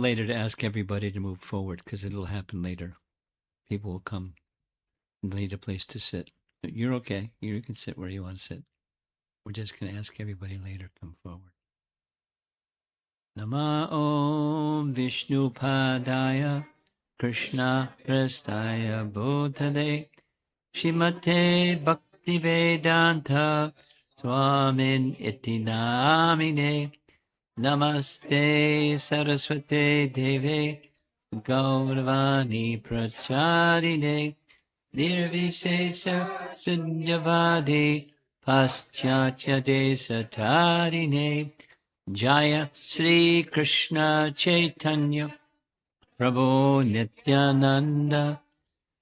till later to ask everybody to move forward because it'll happen later. People will come and need a place to sit. You're okay. You can sit where you want to sit. We're just going to ask everybody later to come forward. Nama Om Vishnu Padaya Krishna Prastaya Bodhade Shrimate Bhakti Vedanta Swamin Iti Namine Namaste Saraswate Deve Gauravani Pracharine Nirvishesha Sunyavadi Paschatya Desatarine Jaya Sri Krishna Chaitanya Prabhu Nityananda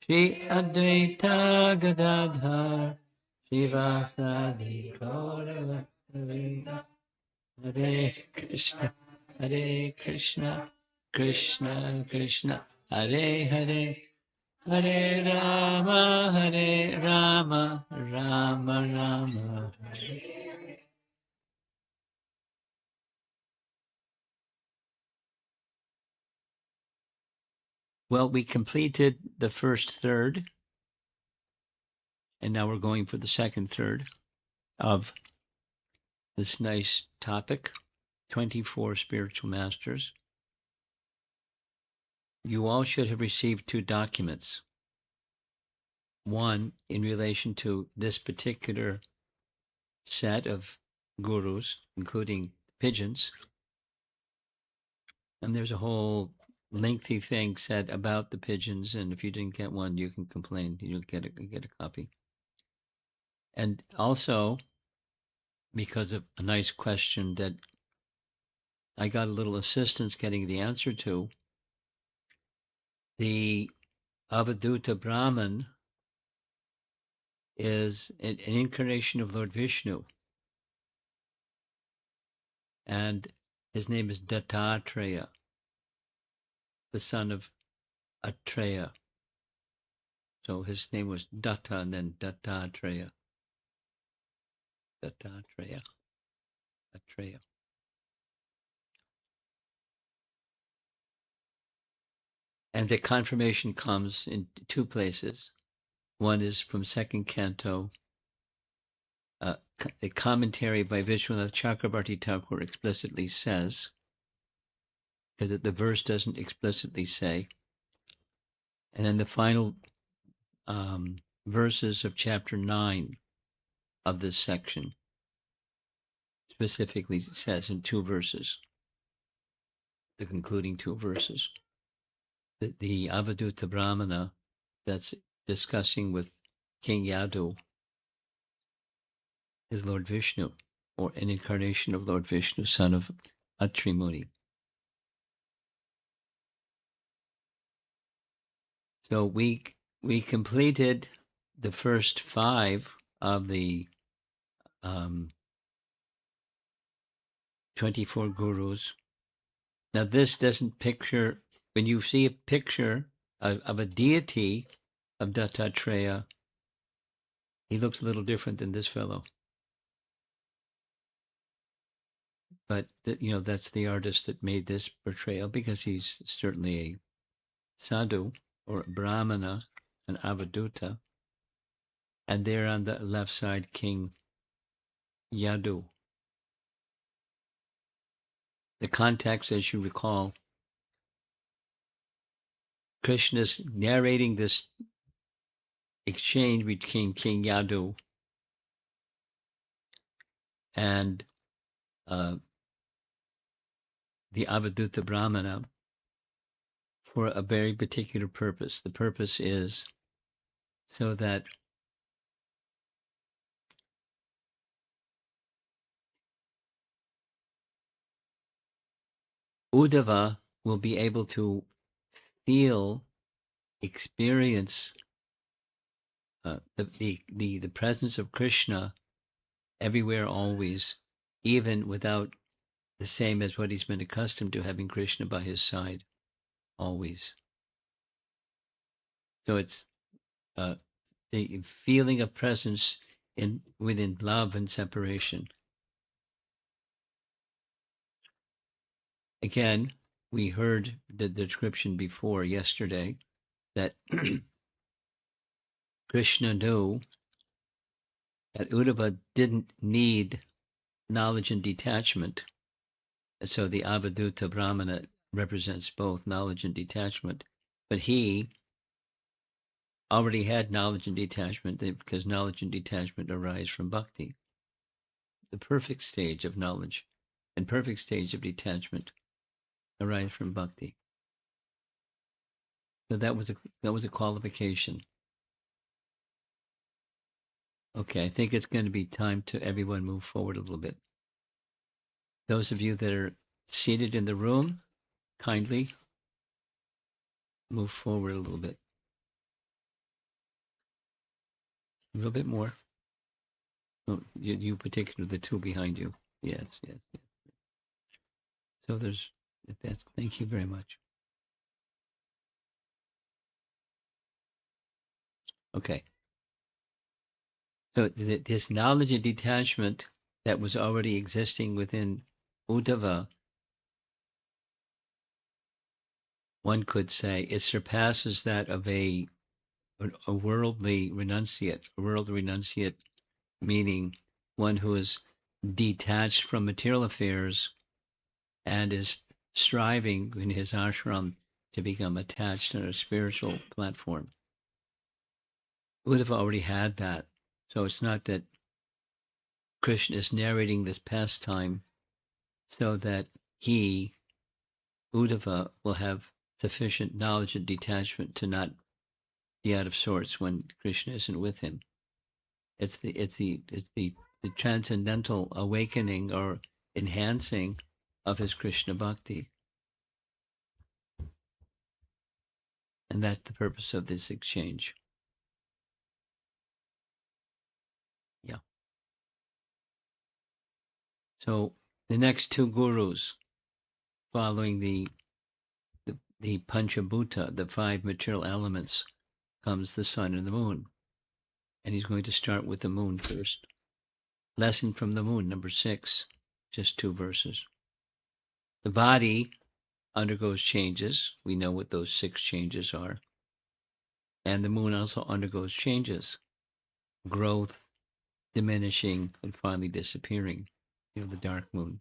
Shri Advaita Gadadhar Shivasadi Gauravatta Hare Krishna Hare Krishna Krishna Krishna Hare Hare Hare Rama Rama Rama. Well, we completed the first third, and now we're going for the second third of this nice topic, 24 spiritual masters. You all should have received 2 documents. One in relation to this particular set of gurus, including pigeons. And there's a whole lengthy thing said about the pigeons, and if you didn't get one, you can complain. You'll get a copy. And also, because of a nice question that I got a little assistance getting the answer to, the Avaduta Brahman is an incarnation of Lord Vishnu. And his name is Dattatreya, the son of Atreya. So his name was Datta and then Dattatreya. Atreya. And the confirmation comes in 2 places. One is from 2nd canto, a commentary by Vishwanath Chakrabarti Thakur explicitly says, because the verse doesn't explicitly say. And then the final verses of chapter 9 of this section specifically says in 2 verses, the concluding 2 verses, that the Avaduta Brahmana that's discussing with King Yadu is Lord Vishnu, or an incarnation of Lord Vishnu, son of Atri Muni. So we completed the first 5 of the 24 gurus. Now this doesn't picture, when you see a picture of a deity of Dattatreya, he looks a little different than this fellow. But that's the artist that made this portrayal, because he's certainly a sadhu or a brahmana, an avaduta. And there on the left side, King Yadu. The context, as you recall, Krishna's narrating this exchange between King Yadu and the Avaduta Brahmana for a very particular purpose. The purpose is so that Uddhava will be able to feel, experience the presence of Krishna everywhere, always, even without the same as what he's been accustomed to, having Krishna by his side, always. So it's the feeling of presence within love and separation. Again, we heard the description before yesterday that Krishna knew that Uddhava didn't need knowledge and detachment. So the Avadhuta Brahmana represents both knowledge and detachment, but he already had knowledge and detachment because knowledge and detachment arise from bhakti. The perfect stage of knowledge and perfect stage of detachment arise from bhakti. So that was a qualification. Okay, I think it's going to be time to everyone move forward a little bit. Those of you that are seated in the room, kindly move forward a little bit. A little bit more. Oh, you particularly, the two behind you. Yes, yes, yes. So thank you very much. Okay. So this knowledge and detachment that was already existing within Uddhava, one could say, it surpasses that of a worldly renunciate. A world renunciate meaning one who is detached from material affairs and is striving in his ashram to become attached on a spiritual platform. Uddhava already had that. So it's not that Krishna is narrating this pastime so that he, Uddhava, will have sufficient knowledge and detachment to not be out of sorts when Krishna isn't with him. It's the transcendental awakening or enhancing of his Krishna bhakti. And that's the purpose of this exchange. Yeah. So the next two gurus following the Panchabhuta, the five material elements, comes the sun and the moon. And he's going to start with the moon first. Lesson from the moon, number 6, just 2 verses. The body undergoes changes. We know what those 6 changes are. And the moon also undergoes changes, growth, diminishing, and finally disappearing. You know, the dark moon.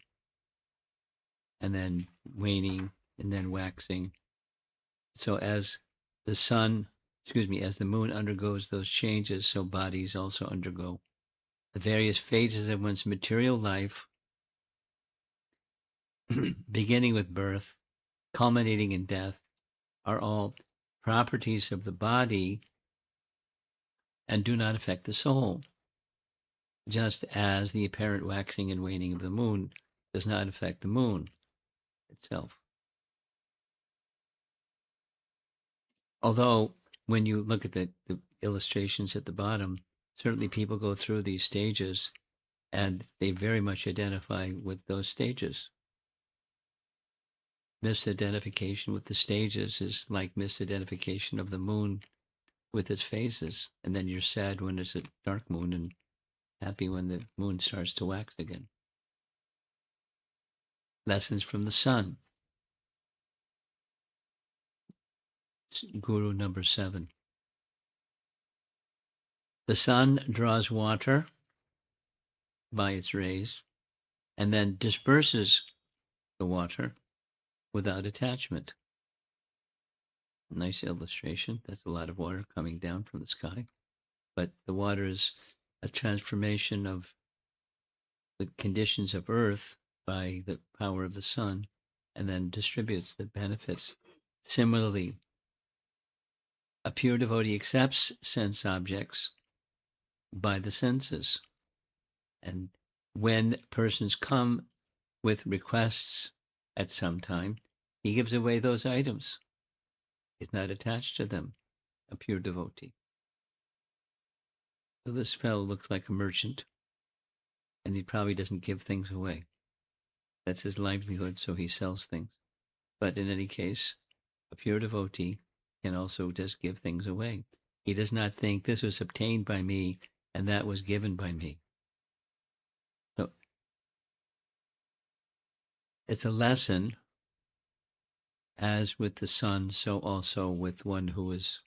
And then waning, and then waxing. So as the as the moon undergoes those changes, so bodies also undergo. The various phases of one's material life, beginning with birth, culminating in death, are all properties of the body and do not affect the soul, just as the apparent waxing and waning of the moon does not affect the moon itself. Although, when you look at the illustrations at the bottom, certainly people go through these stages and they very much identify with those stages. Misidentification with the stages is like misidentification of the moon with its phases, and then you're sad when it's a dark moon and happy when the moon starts to wax again. Lessons from the sun. Guru number 7. The sun draws water by its rays and then disperses the water without attachment. Nice illustration. That's a lot of water coming down from the sky. But the water is a transformation of the conditions of earth by the power of the sun and then distributes the benefits. Similarly, a pure devotee accepts sense objects by the senses. And when persons come with requests at some time, he gives away those items. He's not attached to them, a pure devotee. So this fellow looks like a merchant, and he probably doesn't give things away. That's his livelihood, so he sells things. But in any case, a pure devotee can also just give things away. He does not think this was obtained by me and that was given by me. So it's a lesson As with the sun, so also with one who is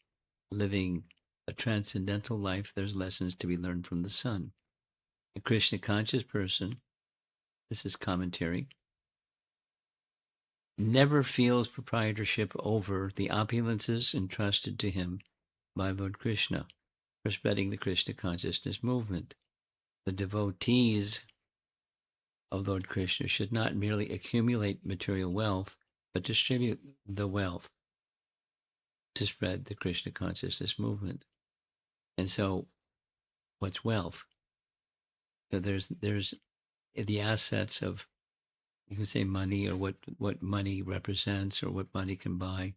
living a transcendental life, there's lessons to be learned from the sun. A Krishna conscious person, this is commentary, never feels proprietorship over the opulences entrusted to him by Lord Krishna for spreading the Krishna consciousness movement. The devotees of Lord Krishna should not merely accumulate material wealth, but distribute the wealth to spread the Krishna consciousness movement. And so, what's wealth? So there's the assets of, you can say, money, or what money represents or what money can buy,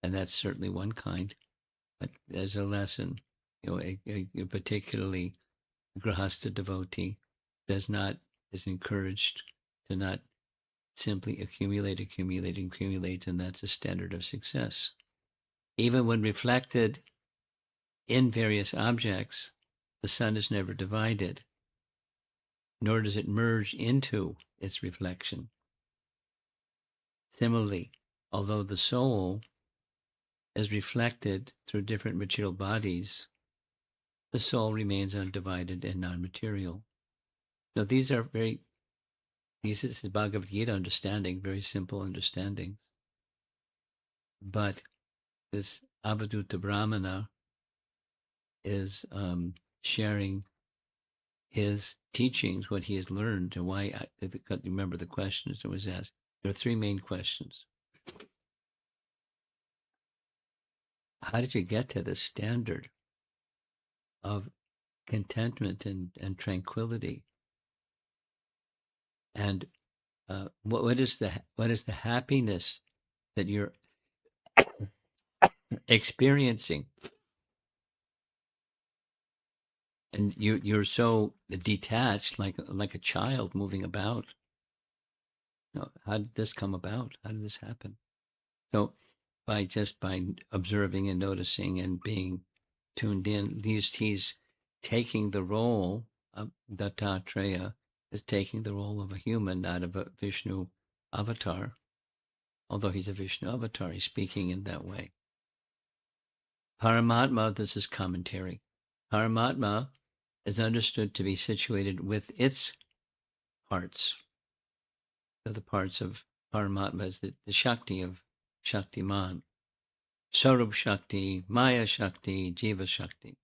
and that's certainly one kind. But there's a lesson, a particularly grahasta devotee is encouraged to not simply accumulate, and that's a standard of success. Even when reflected in various objects, the sun is never divided, nor does it merge into its reflection. Similarly, although the soul is reflected through different material bodies, the soul remains undivided and non-material. Now, this is Bhagavad Gita understanding, very simple understandings. But this Avadhuta Brahmana is sharing his teachings, what he has learned, and why. Remember the questions that was asked. There are three main questions. How did you get to this standard of contentment and tranquility? And what is the happiness that you're experiencing? And you're so detached, like a child moving about. How did this come about? How did this happen? So by observing and noticing and being tuned in, he's taking the role of Dattatreya, is taking the role of a human, not of a Vishnu avatar. Although he's a Vishnu avatar, he's speaking in that way. Paramatma, this is commentary. Paramatma is understood to be situated with its parts. So the parts of Paramatma is the Shakti of Shaktiman. Sarup Shakti, Maya Shakti, Jiva Shakti.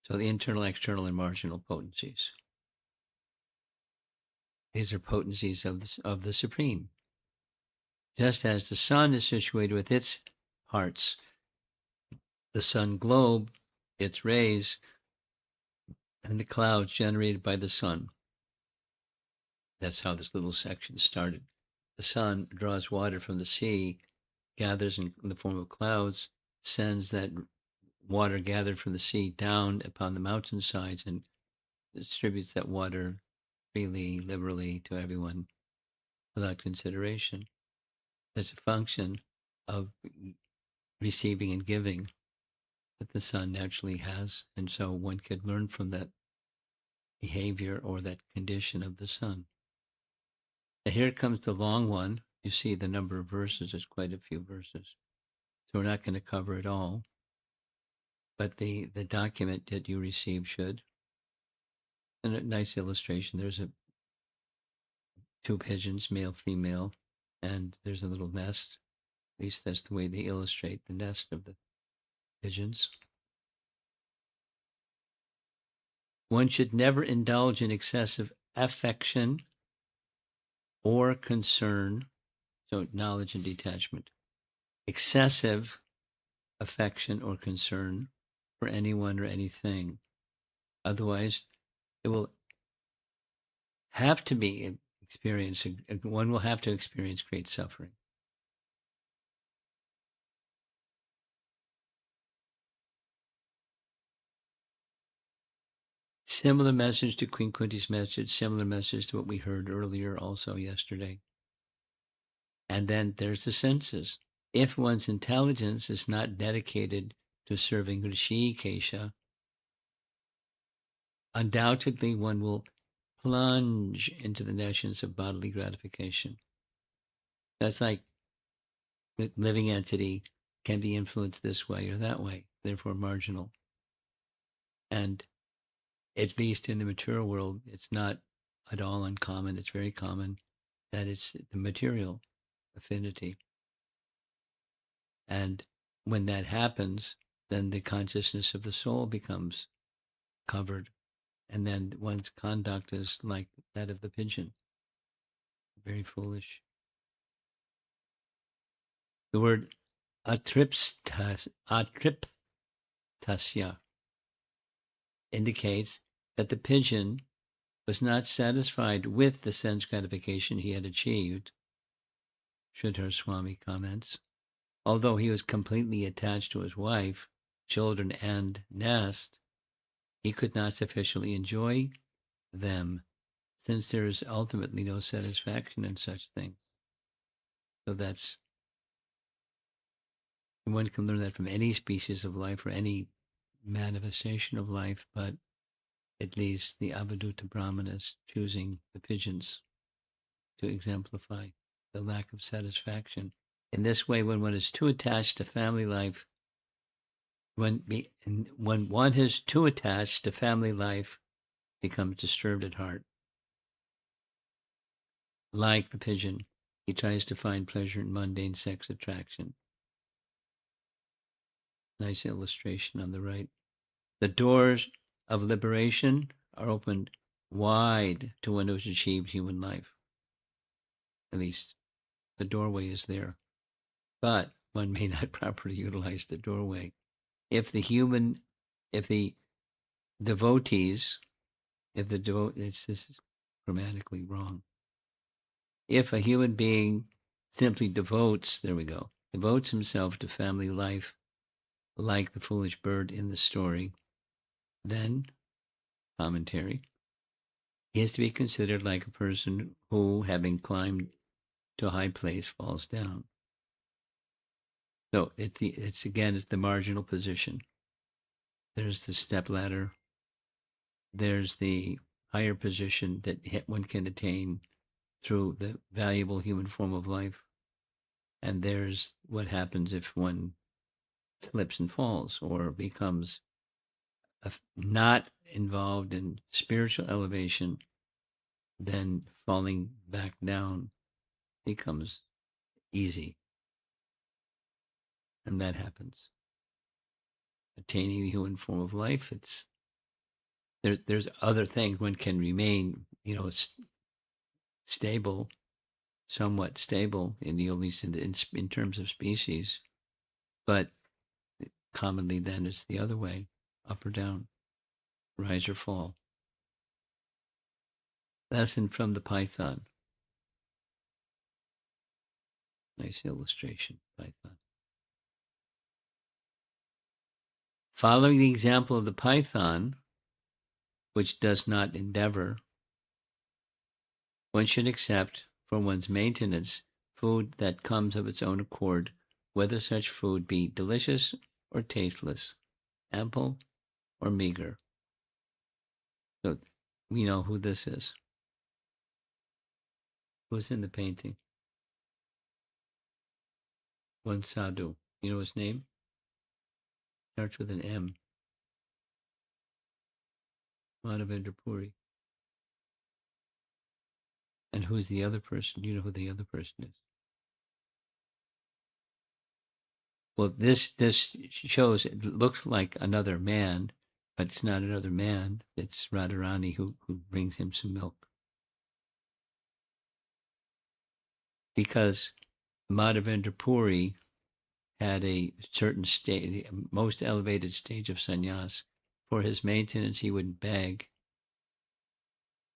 So the internal, external, and marginal potencies. These are potencies of the Supreme. Just as the sun is situated with its parts, the sun globe, its rays, and the clouds generated by the sun. That's how this little section started. The sun draws water from the sea, gathers in the form of clouds, sends that water gathered from the sea down upon the mountainsides, and distributes that water freely, liberally to everyone without consideration. As a function of receiving and giving that the sun naturally has. And so one could learn from that behavior or that condition of the sun. Now here comes the long one. You see the number of verses, there's quite a few verses. So we're not going to cover it all. But the document that you received should. And a nice illustration. There's two pigeons, male, female, and there's a little nest. At least that's the way they illustrate the nest of the pigeons. One should never indulge in excessive affection or concern. So knowledge and detachment. Excessive affection or concern for anyone or anything. Otherwise, it will have to be experienced, one will have to experience great suffering. Similar message to Queen Kunti's message, similar message to what we heard earlier also yesterday. And then there's the senses. If one's intelligence is not dedicated to serving Rishikesha, undoubtedly one will plunge into the nations of bodily gratification. That's like The living entity can be influenced this way or that way, therefore marginal. And at least in the material world, it's not at all uncommon. It's very common that it's the material affinity. And when that happens, then the consciousness of the soul becomes covered. And then one's conduct is like that of the pigeon. Very foolish. The word atriptasya indicates that the pigeon was not satisfied with the sense gratification he had achieved, Sridhar Swami comments. Although he was completely attached to his wife, children, and nest, he could not sufficiently enjoy them, since there is ultimately no satisfaction in such things. So that's, one can learn that from any species of life or any manifestation of life, but at least the Avadhuta Brahmanas choosing the pigeons to exemplify the lack of satisfaction. In this way, when one is too attached to family life, when one is too attached to family life, becomes disturbed at heart. Like the pigeon, he tries to find pleasure in mundane sex attraction. Nice illustration on the right. The doors of liberation are opened wide to one who has achieved human life. At least the doorway is there. But one may not properly utilize the doorway. If the devotees, this is grammatically wrong. If a human being simply devotes himself to family life, like the foolish bird in the story, then, commentary, he is to be considered like a person who, having climbed to a high place, falls down. So it's the marginal position. There's the step ladder. There's the higher position that one can attain through the valuable human form of life. And there's what happens if one slips and falls or becomes not involved in spiritual elevation, then falling back down becomes easy. And that happens. Attaining the human form of life, there's other things one can remain, stable, somewhat stable at least in terms of species, but commonly then it's the other way, up or down, rise or fall. Lesson from the python. Nice illustration, python. Following the example of the python, which does not endeavor, one should accept for one's maintenance food that comes of its own accord, whether such food be delicious or tasteless, ample or meager. So we know who this is. Who's in the painting? One sadhu. You know his name? Starts with an M. Madhavendra Puri. And who's the other person? You know who the other person is? Well, this shows it looks like another man, but it's not another man. It's Radharani who brings him some milk. Because Madhavendra Puri had a certain stage, the most elevated stage of sannyas. For his maintenance, he would beg.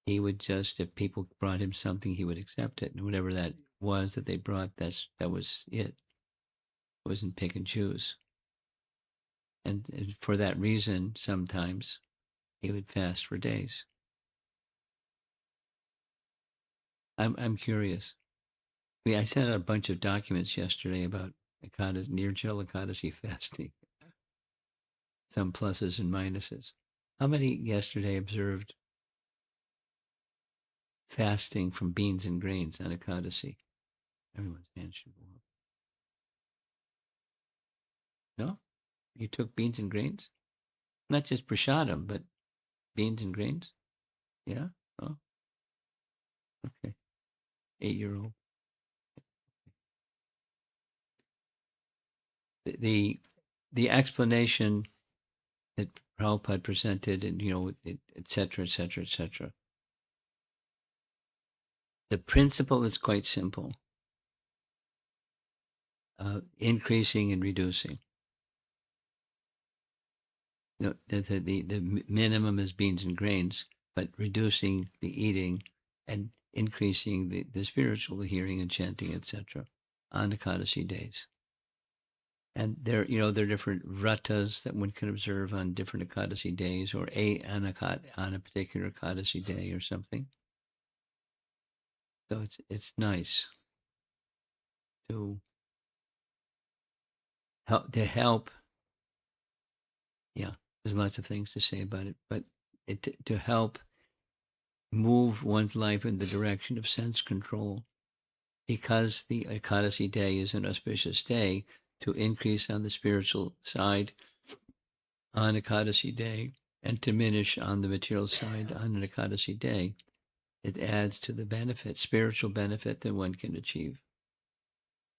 He would just, if people brought him something, he would accept it. And whatever that was that they brought, that was it. It wasn't pick and choose. And for that reason, sometimes he would fast for days. I'm curious. I sent out a bunch of documents yesterday about Nirjala Ekadasi fasting. Some pluses and minuses. How many yesterday observed fasting from beans and grains on Ekadasi? Everyone's hand should go up. You took beans and grains? Not just prasadam, but beans and grains? Yeah? Oh, okay. 8-year-old. The explanation that Prabhupada presented, and et cetera, et cetera, et cetera. The principle is quite simple: increasing and reducing. The minimum is beans and grains, but reducing the eating and increasing the spiritual, the hearing and chanting, etc. on Ekadasi days. And there are different vratas that one can observe on different Ekadasi days, or on a particular Ekadasi day or something. So it's nice to help. Yeah, there's lots of things to say about it, but to help move one's life in the direction of sense control, because the Ekadasi day is an auspicious day to increase on the spiritual side on Ekadasi day and diminish on the material side on an Ekadasi day. It adds to the spiritual benefit that one can achieve.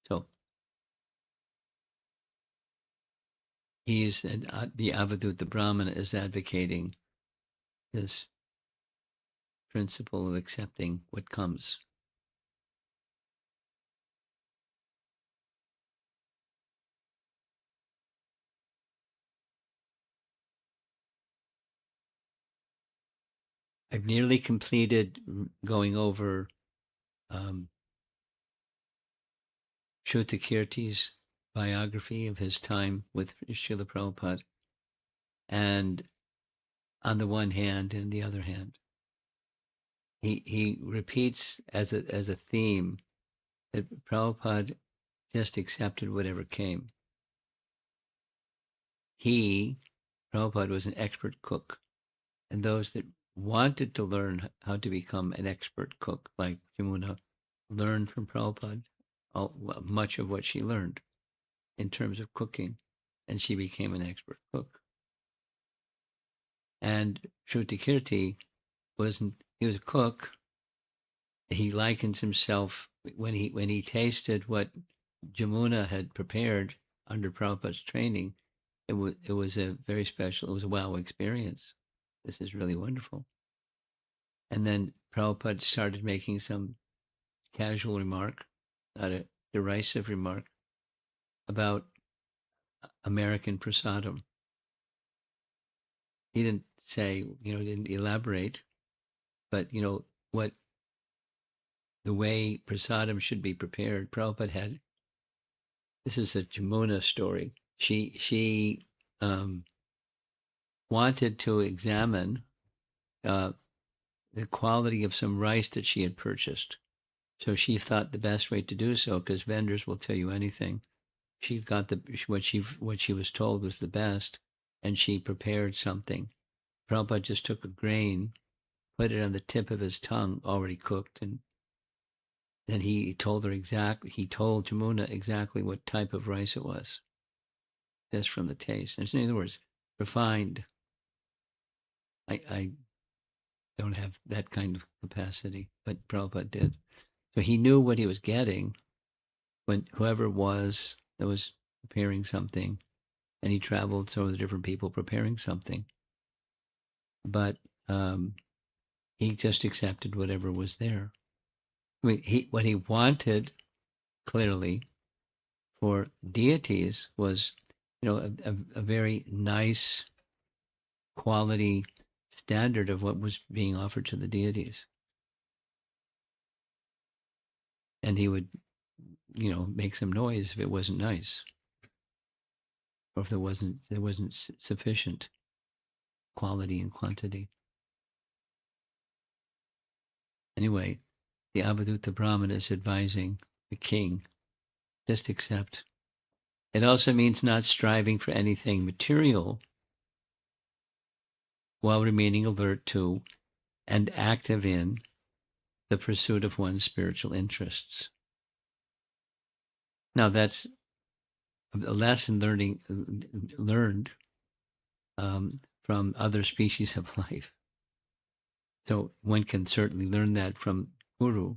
So the Avadhuta Brahmana is advocating this principle of accepting what comes. I've nearly completed going over Shrutakirti's biography of his time with Srila Prabhupada, and on the one hand, and the other hand, he repeats as a theme that Prabhupada just accepted whatever came. Prabhupada was an expert cook, and those that wanted to learn how to become an expert cook, like Jamuna, learned from Prabhupada much of what she learned in terms of cooking, and she became an expert cook. And Shrutakirti he was a cook. He likens himself when he tasted what Jamuna had prepared under Prabhupada's training. It was a very special. It was a wow experience. This is really wonderful. And then Prabhupada started making some casual remark, not a derisive remark, about American prasadam. He didn't say, didn't elaborate, but what the way prasadam should be prepared. Prabhupada had. This is a Jamuna story. She wanted to examine the quality of some rice that she had purchased. So she thought the best way to do so, because vendors will tell you anything. She got what she was told was the best, and she prepared something. Prabhupada just took a grain, put it on the tip of his tongue, already cooked, and then he told Jamuna exactly what type of rice it was, just from the taste. And in other words, refined. I don't have that kind of capacity, but Prabhupada did. So he knew what he was getting when whoever it was that was preparing something, and he traveled to the different people preparing something. But he just accepted whatever was there. I mean, what he wanted clearly for deities was, a very nice quality standard of what was being offered to the deities. And he would, make some noise if it wasn't nice, or if there wasn't sufficient quality and quantity. Anyway, the Avadhuta Brahmana is advising the king, just accept. It also means not striving for anything material while remaining alert to and active in the pursuit of one's spiritual interests. Now, that's a lesson learned from other species of life. So one can certainly learn that from Guru.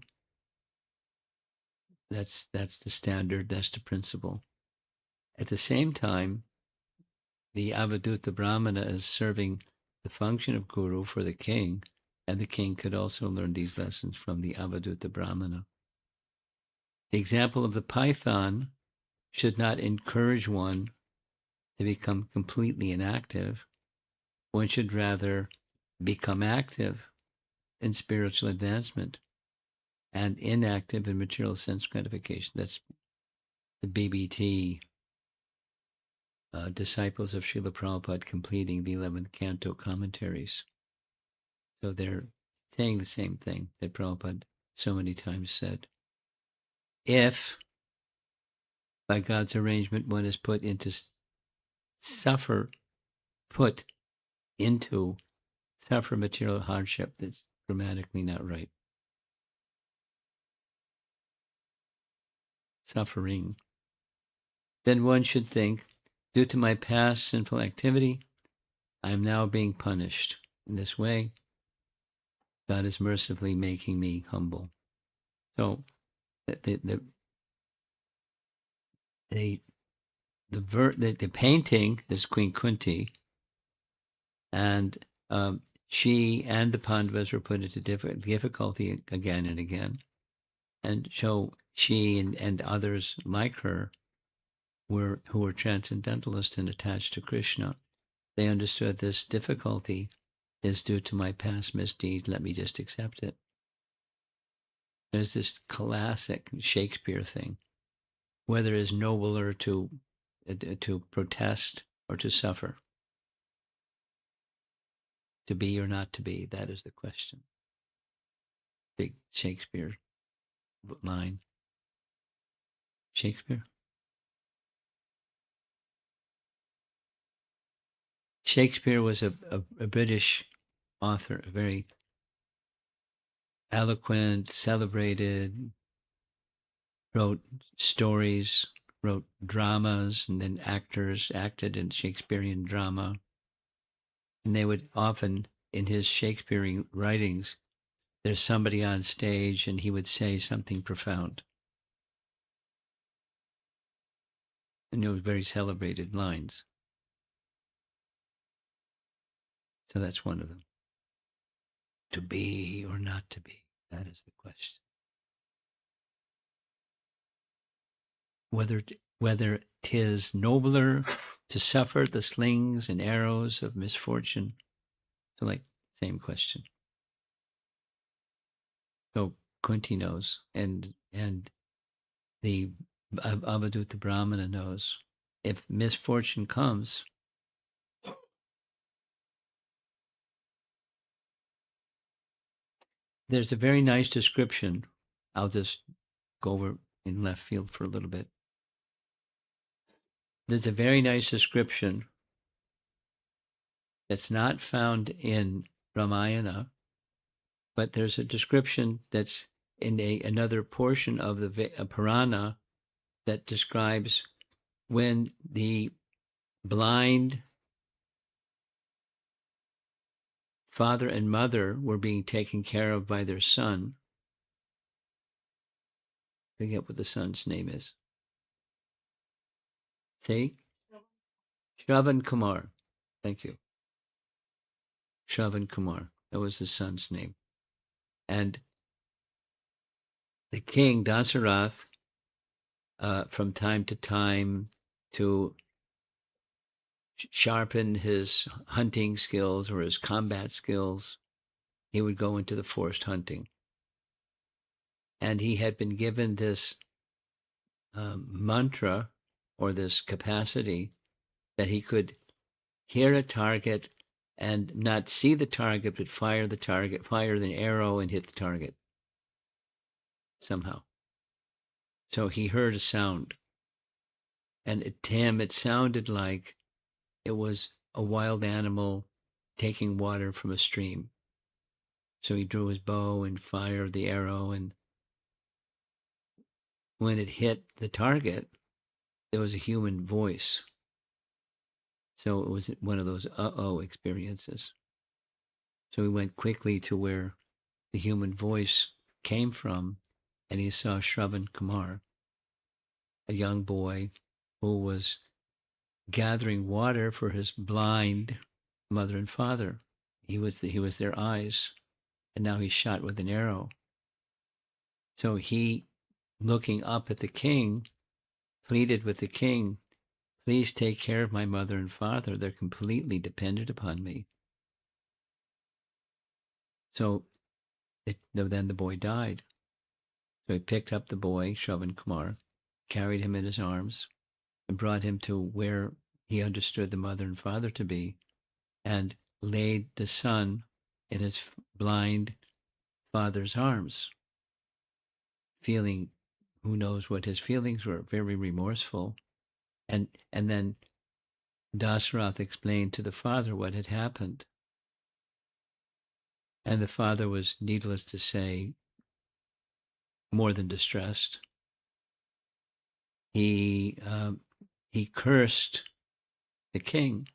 That's the standard. That's the principle. At the same time, the Avadhuta Brahmana is serving the function of Guru for the king, and the king could also learn these lessons from the Avadhuta Brahmana. The example of the python should not encourage one to become completely inactive. One should rather become active in spiritual advancement and inactive in material sense gratification. That's the BBT, disciples of Srila Prabhupada completing the 11th canto commentaries. So they're saying the same thing that Prabhupada so many times said. If, by God's arrangement, one is put into suffer material hardship, that's grammatically not right. Suffering. Then one should think, due to my past sinful activity, I am now being punished. In this way, God is mercifully making me humble. So the painting is Queen Kunti, and she and the Pandavas were put into difficulty again and again. And so she and others like her who were transcendentalists and attached to Krishna, they understood this difficulty is due to my past misdeeds. Let me just accept it. There's this classic Shakespeare thing, whether it is nobler to protest or to suffer, to be or not to be. That is the question. Big Shakespeare line. Shakespeare. Shakespeare was a British author, a very eloquent, celebrated, wrote stories, wrote dramas, and then actors acted in Shakespearean drama. And they would often, in his Shakespearean writings, there's somebody on stage and he would say something profound. And it was very celebrated lines. So that's one of them. To be or not to be, that is the question. Whether 'tis nobler to suffer the slings and arrows of misfortune. So like, same question. So Kunti knows, and the Avadhuta Brahmana knows. If misfortune comes, there's a very nice description. I'll just go over in left field for a little bit. There's a very nice description that's not found in Ramayana, but there's a description that's in another portion of the Purana that describes when the blind father and mother were being taken care of by their son. I forget what the son's name is. Say? Shravan Kumar. Thank you. Shravan Kumar. That was the son's name. And the king, Dasarath, from time to time to sharpen his hunting skills or his combat skills, he would go into the forest hunting. And he had been given this mantra or this capacity that he could hear a target and not see the target, but fire the target, fire the arrow and hit the target somehow. So he heard a sound. And to him, it sounded like it was a wild animal taking water from a stream. So he drew his bow and fired the arrow. And when it hit the target, there was a human voice. So it was one of those uh-oh experiences. So he went quickly to where the human voice came from, and he saw Shravan Kumar, a young boy who was gathering water for his blind mother and father. He was their eyes, and now he's shot with an arrow. So he, looking up at the king, pleaded with the king, please take care of my mother and father. They're completely dependent upon me. So then the boy died. So he picked up the boy, Shravan Kumar, carried him in his arms, and brought him to where he understood the mother and father to be, and laid the son in his blind father's arms, feeling, who knows what his feelings were, very remorseful. And then Dasarath explained to the father what had happened. And the father was, needless to say, more than distressed. He cursed the king,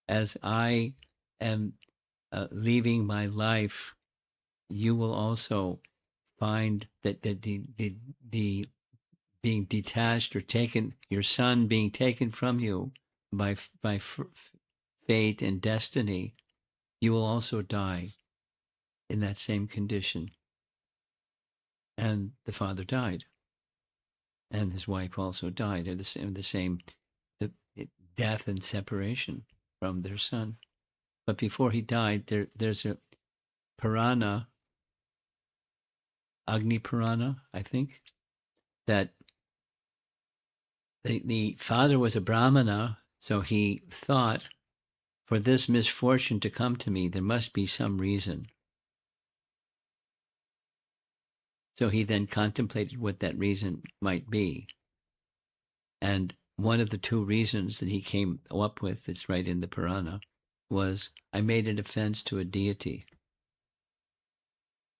as I am leaving my life. You will also find that the being detached or taken, your son being taken from you by fate and destiny, you will also die in that same condition. And the father died, and his wife also died of the same the, death and separation from their son. But before he died, there's a Purana, Agni Purana, I think, that the father was a Brahmana, so he thought, for this misfortune to come to me, there must be some reason. So he then contemplated what that reason might be. And one of the two reasons that he came up with, it's right in the Purana, was, I made an offense to a deity.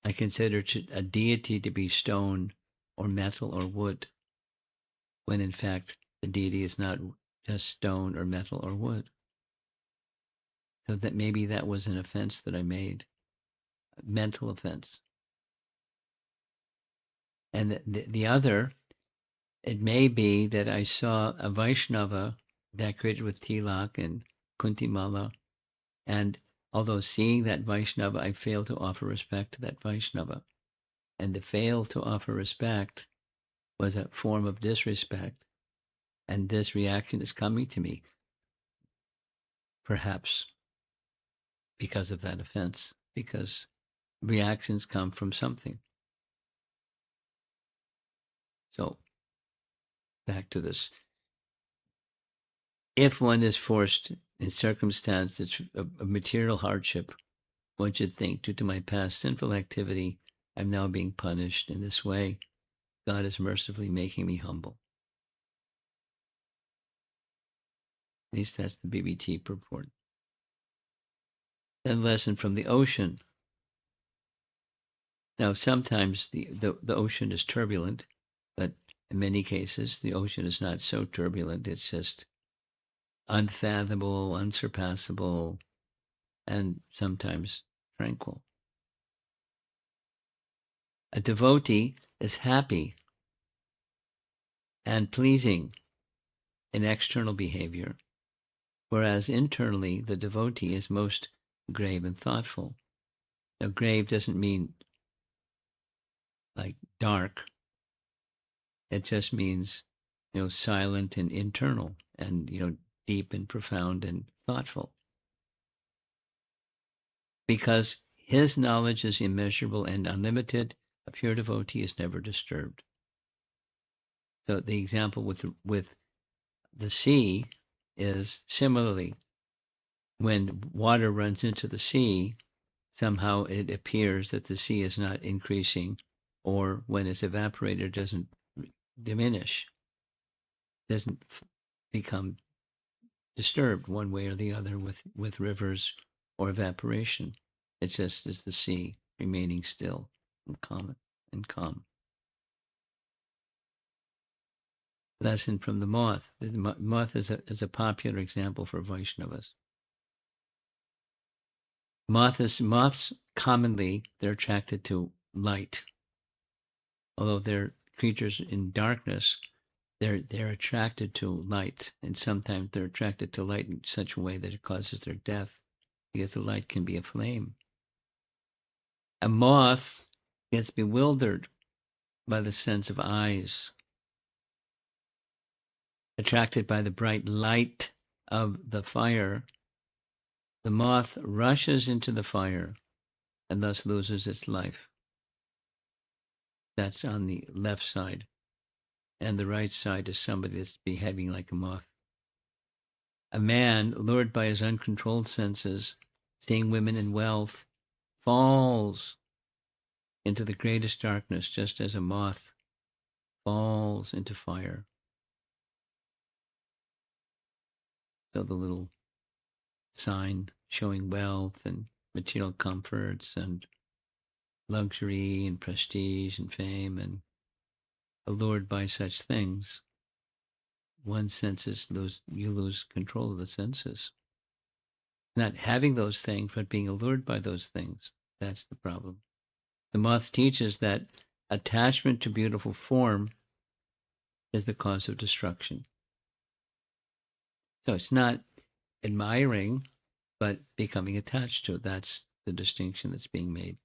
I consider a deity to be stone or metal or wood, when in fact the deity is not just stone or metal or wood. So that maybe that was an offense that I made, a mental offense. And the other, it may be that I saw a Vaishnava decorated with tilak and kuntimala, and although seeing that Vaishnava, I failed to offer respect to that Vaishnava. And the fail to offer respect was a form of disrespect. And this reaction is coming to me, perhaps because of that offense, because reactions come from something. So back to this. If one is forced in circumstances of material hardship, one should think, due to my past sinful activity, I'm now being punished in this way. God is mercifully making me humble. At least that's the BBT purport. Then lesson from the ocean. Now, sometimes the ocean is turbulent, but in many cases, the ocean is not so turbulent. It's just unfathomable, unsurpassable, and sometimes tranquil. A devotee is happy and pleasing in external behavior, whereas internally the devotee is most grave and thoughtful. Now, grave doesn't mean like dark. It just means, silent and internal, and, deep and profound and thoughtful. Because his knowledge is immeasurable and unlimited, a pure devotee is never disturbed. So the example with the sea is similarly, when water runs into the sea, somehow it appears that the sea is not increasing, or when it's evaporated, it doesn't diminish, doesn't become disturbed one way or the other with rivers or evaporation. It just is the sea remaining still and calm. lesson from the moth. The moth is a popular example for Vaishnavas. Moths commonly, they're attracted to light. Although they're creatures in darkness, they're attracted to light, and sometimes they're attracted to light in such a way that it causes their death, because the light can be a flame. A moth gets bewildered by the sense of eyes, attracted by the bright light of the fire. The moth rushes into the fire and thus loses its life. That's on the left side. And the right side is somebody that's behaving like a moth. A man, lured by his uncontrolled senses, seeing women in wealth, falls into the greatest darkness, just as a moth falls into fire. So the little sign showing wealth and material comforts and luxury and prestige and fame, and allured by such things, you lose control of the senses. Not having those things, but being allured by those things. That's the problem. The moth teaches that attachment to beautiful form is the cause of destruction. So it's not admiring, but becoming attached to it. That's the distinction that's being made.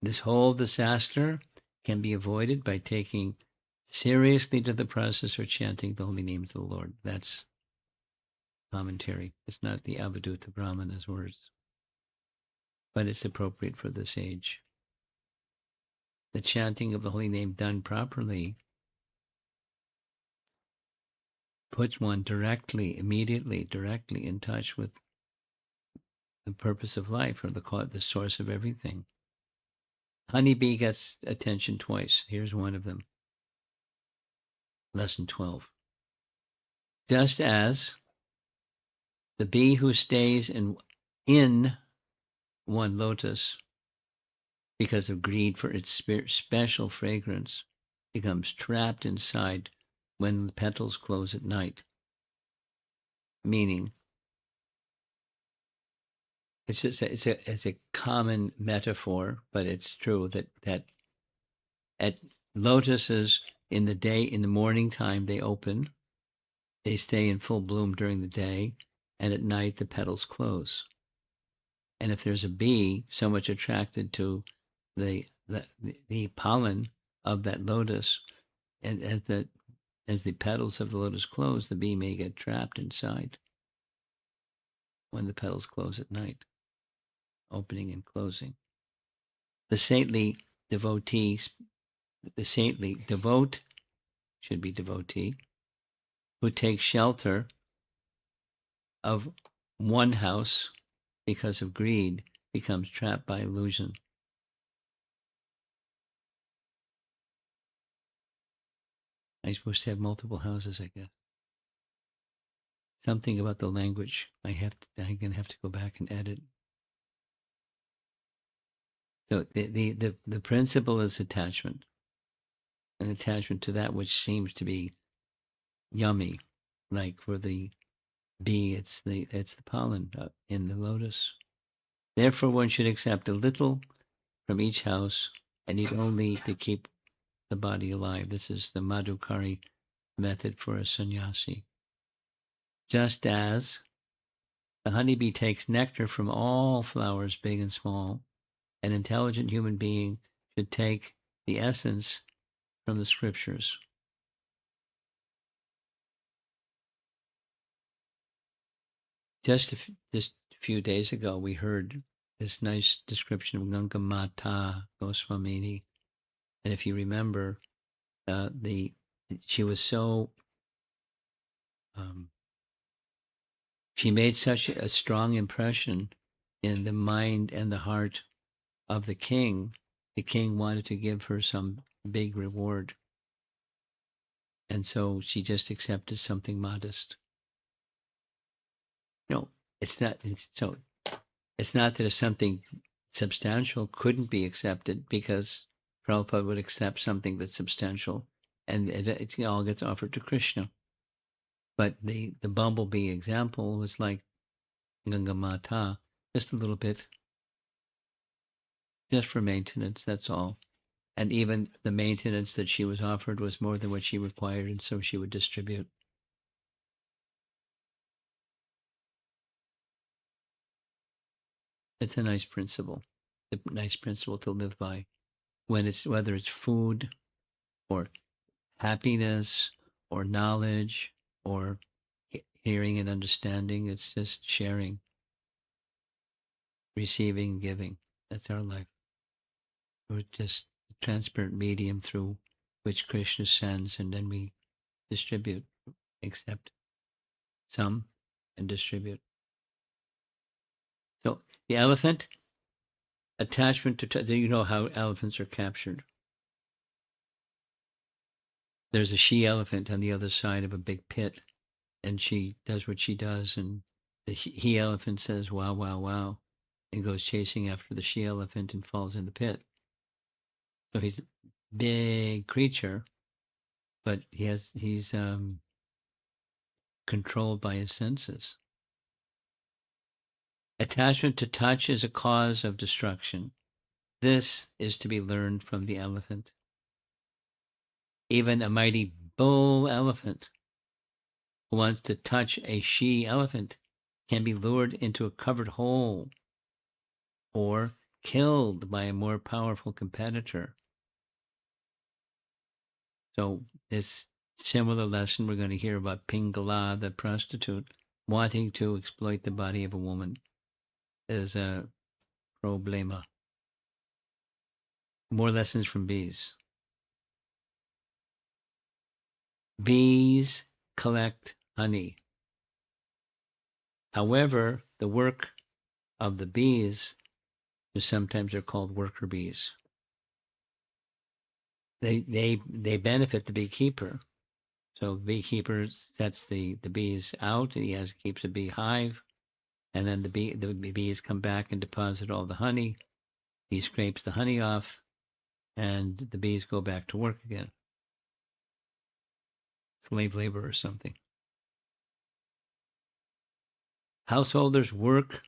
This whole disaster can be avoided by taking seriously to the process or chanting the holy names of the Lord. That's commentary. It's not the Avadhuta Brahmana's words, but it's appropriate for this age. The chanting of the holy name done properly puts one immediately directly in touch with the purpose of life, or the source of everything. Honeybee gets attention twice. Here's one of them. Lesson 12. Just as the bee who stays in one lotus because of greed for its special fragrance becomes trapped inside when the petals close at night. Meaning, it's a common metaphor, but it's true that at lotuses in the morning time they open, they stay in full bloom during the day, and at night the petals close. And if there's a bee so much attracted to the pollen of that lotus, and as the petals of the lotus close, the bee may get trapped inside when the petals close at night, opening and closing. The saintly devotee should be devotee, who takes shelter of one house because of greed, becomes trapped by illusion. I'm supposed to have multiple houses, I guess. Something about the language. I'm gonna have to go back and edit. So the principle is attachment. An attachment to that which seems to be yummy. Like for the bee, it's the pollen in the lotus. Therefore, one should accept a little from each house and eat only to keep the body alive. This is the Madhukari method for a sannyasi. Just as the honeybee takes nectar from all flowers, big and small, an intelligent human being should take the essence from the scriptures. Just a few days ago, we heard this nice description of Ganga Mata Goswamini. And if you remember, she was so, she made such a strong impression in the mind and the heart of the king. The king wanted to give her some big reward. And so she just accepted something modest. No, it's not that if something substantial couldn't be accepted, because Prabhupada would accept something that's substantial and it all gets offered to Krishna. But the bumblebee example was like Ganga Mata, just a little bit, just for maintenance. That's all. And even the maintenance that she was offered was more than what she required, and so she would distribute. It's a nice principle, a nice principle to live by. When it's whether it's food or happiness or knowledge or hearing and understanding, it's just sharing, receiving, giving. That's our life. We're just a transparent medium through which Krishna sends, and then we distribute, accept some, and distribute. So the elephant, attachment to, you know how elephants are captured. There's a she elephant on the other side of a big pit, and she does what she does, and the he elephant says, wow, wow, wow, and goes chasing after the she elephant and falls in the pit. So he's a big creature, but he's controlled by his senses. Attachment to touch is a cause of destruction. This is to be learned from the elephant. Even a mighty bull elephant who wants to touch a she elephant can be lured into a covered hole or killed by a more powerful competitor. So this similar lesson we're going to hear about Pingala, the prostitute, wanting to exploit the body of a woman is a problema. More lessons from bees. Bees collect honey. However, the work of the bees is sometimes they're called worker bees. They benefit the beekeeper. So the beekeeper sets the bees out, and he keeps a beehive, and then the bees come back and deposit all the honey. He scrapes the honey off, and the bees go back to work again. Slave labor or something. Householders work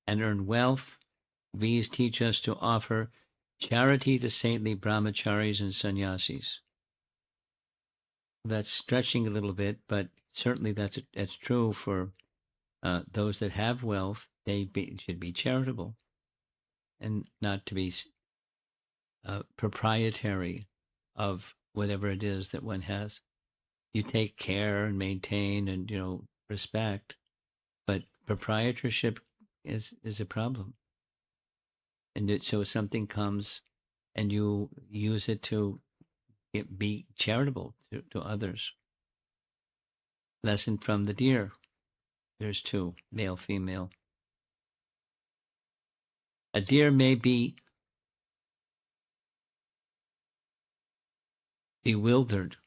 and earn wealth. Bees teach us to offer charity to saintly brahmacharis and sannyasis. That's stretching a little bit, but certainly that's true for those that have wealth. They should be charitable and not to be proprietary of whatever it is that one has. You take care and maintain and respect, but proprietorship is a problem. And so something comes, and you use it to be charitable to others. Lesson from the deer. There's two, male, female. A deer may be bewildered.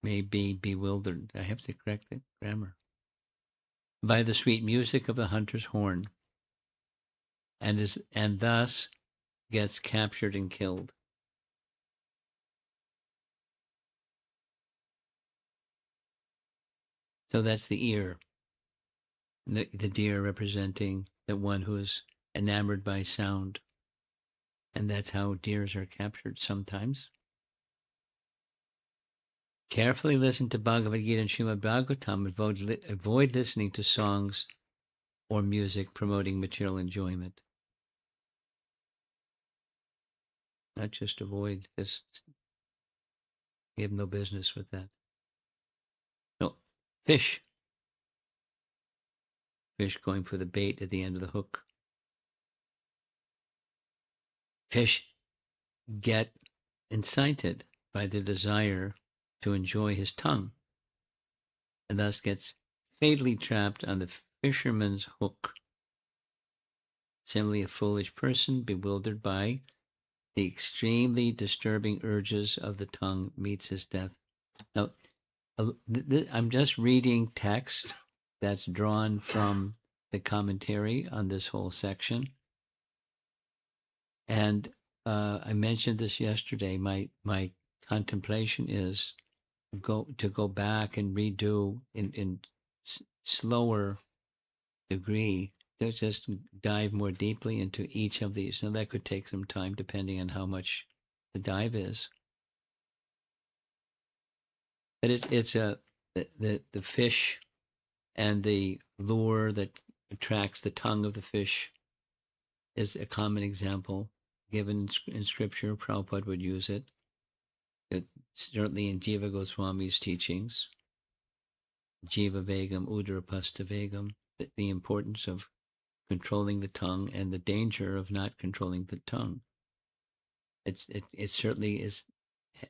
I have to correct the grammar. By the sweet music of the hunter's horn, and thus gets captured and killed. So that's the ear. The deer representing the one who is enamored by sound. And that's how deers are captured sometimes. Carefully listen to Bhagavad Gita and Srimad Bhagavatam. Avoid listening to songs or music promoting material enjoyment. Not just avoid, just you have no business with that. No, fish. Fish going for the bait at the end of the hook. Fish get incited by the desire to enjoy his tongue, and thus gets fatally trapped on the fisherman's hook. Similarly, a foolish person, bewildered by the extremely disturbing urges of the tongue, meets his death. Now, I'm just reading text that's drawn from the commentary on this whole section. And I mentioned this yesterday. My contemplation is go back and redo in slower degree to just dive more deeply into each of these. Now that could take some time depending on how much the dive is. But it's a the fish and the lure that attracts the tongue of the fish is a common example given in scripture. Prabhupada would use it. Certainly in Jiva Goswami's teachings, Jiva Vegam, Udarapasta Vegam, the importance of controlling the tongue and the danger of not controlling the tongue. It certainly is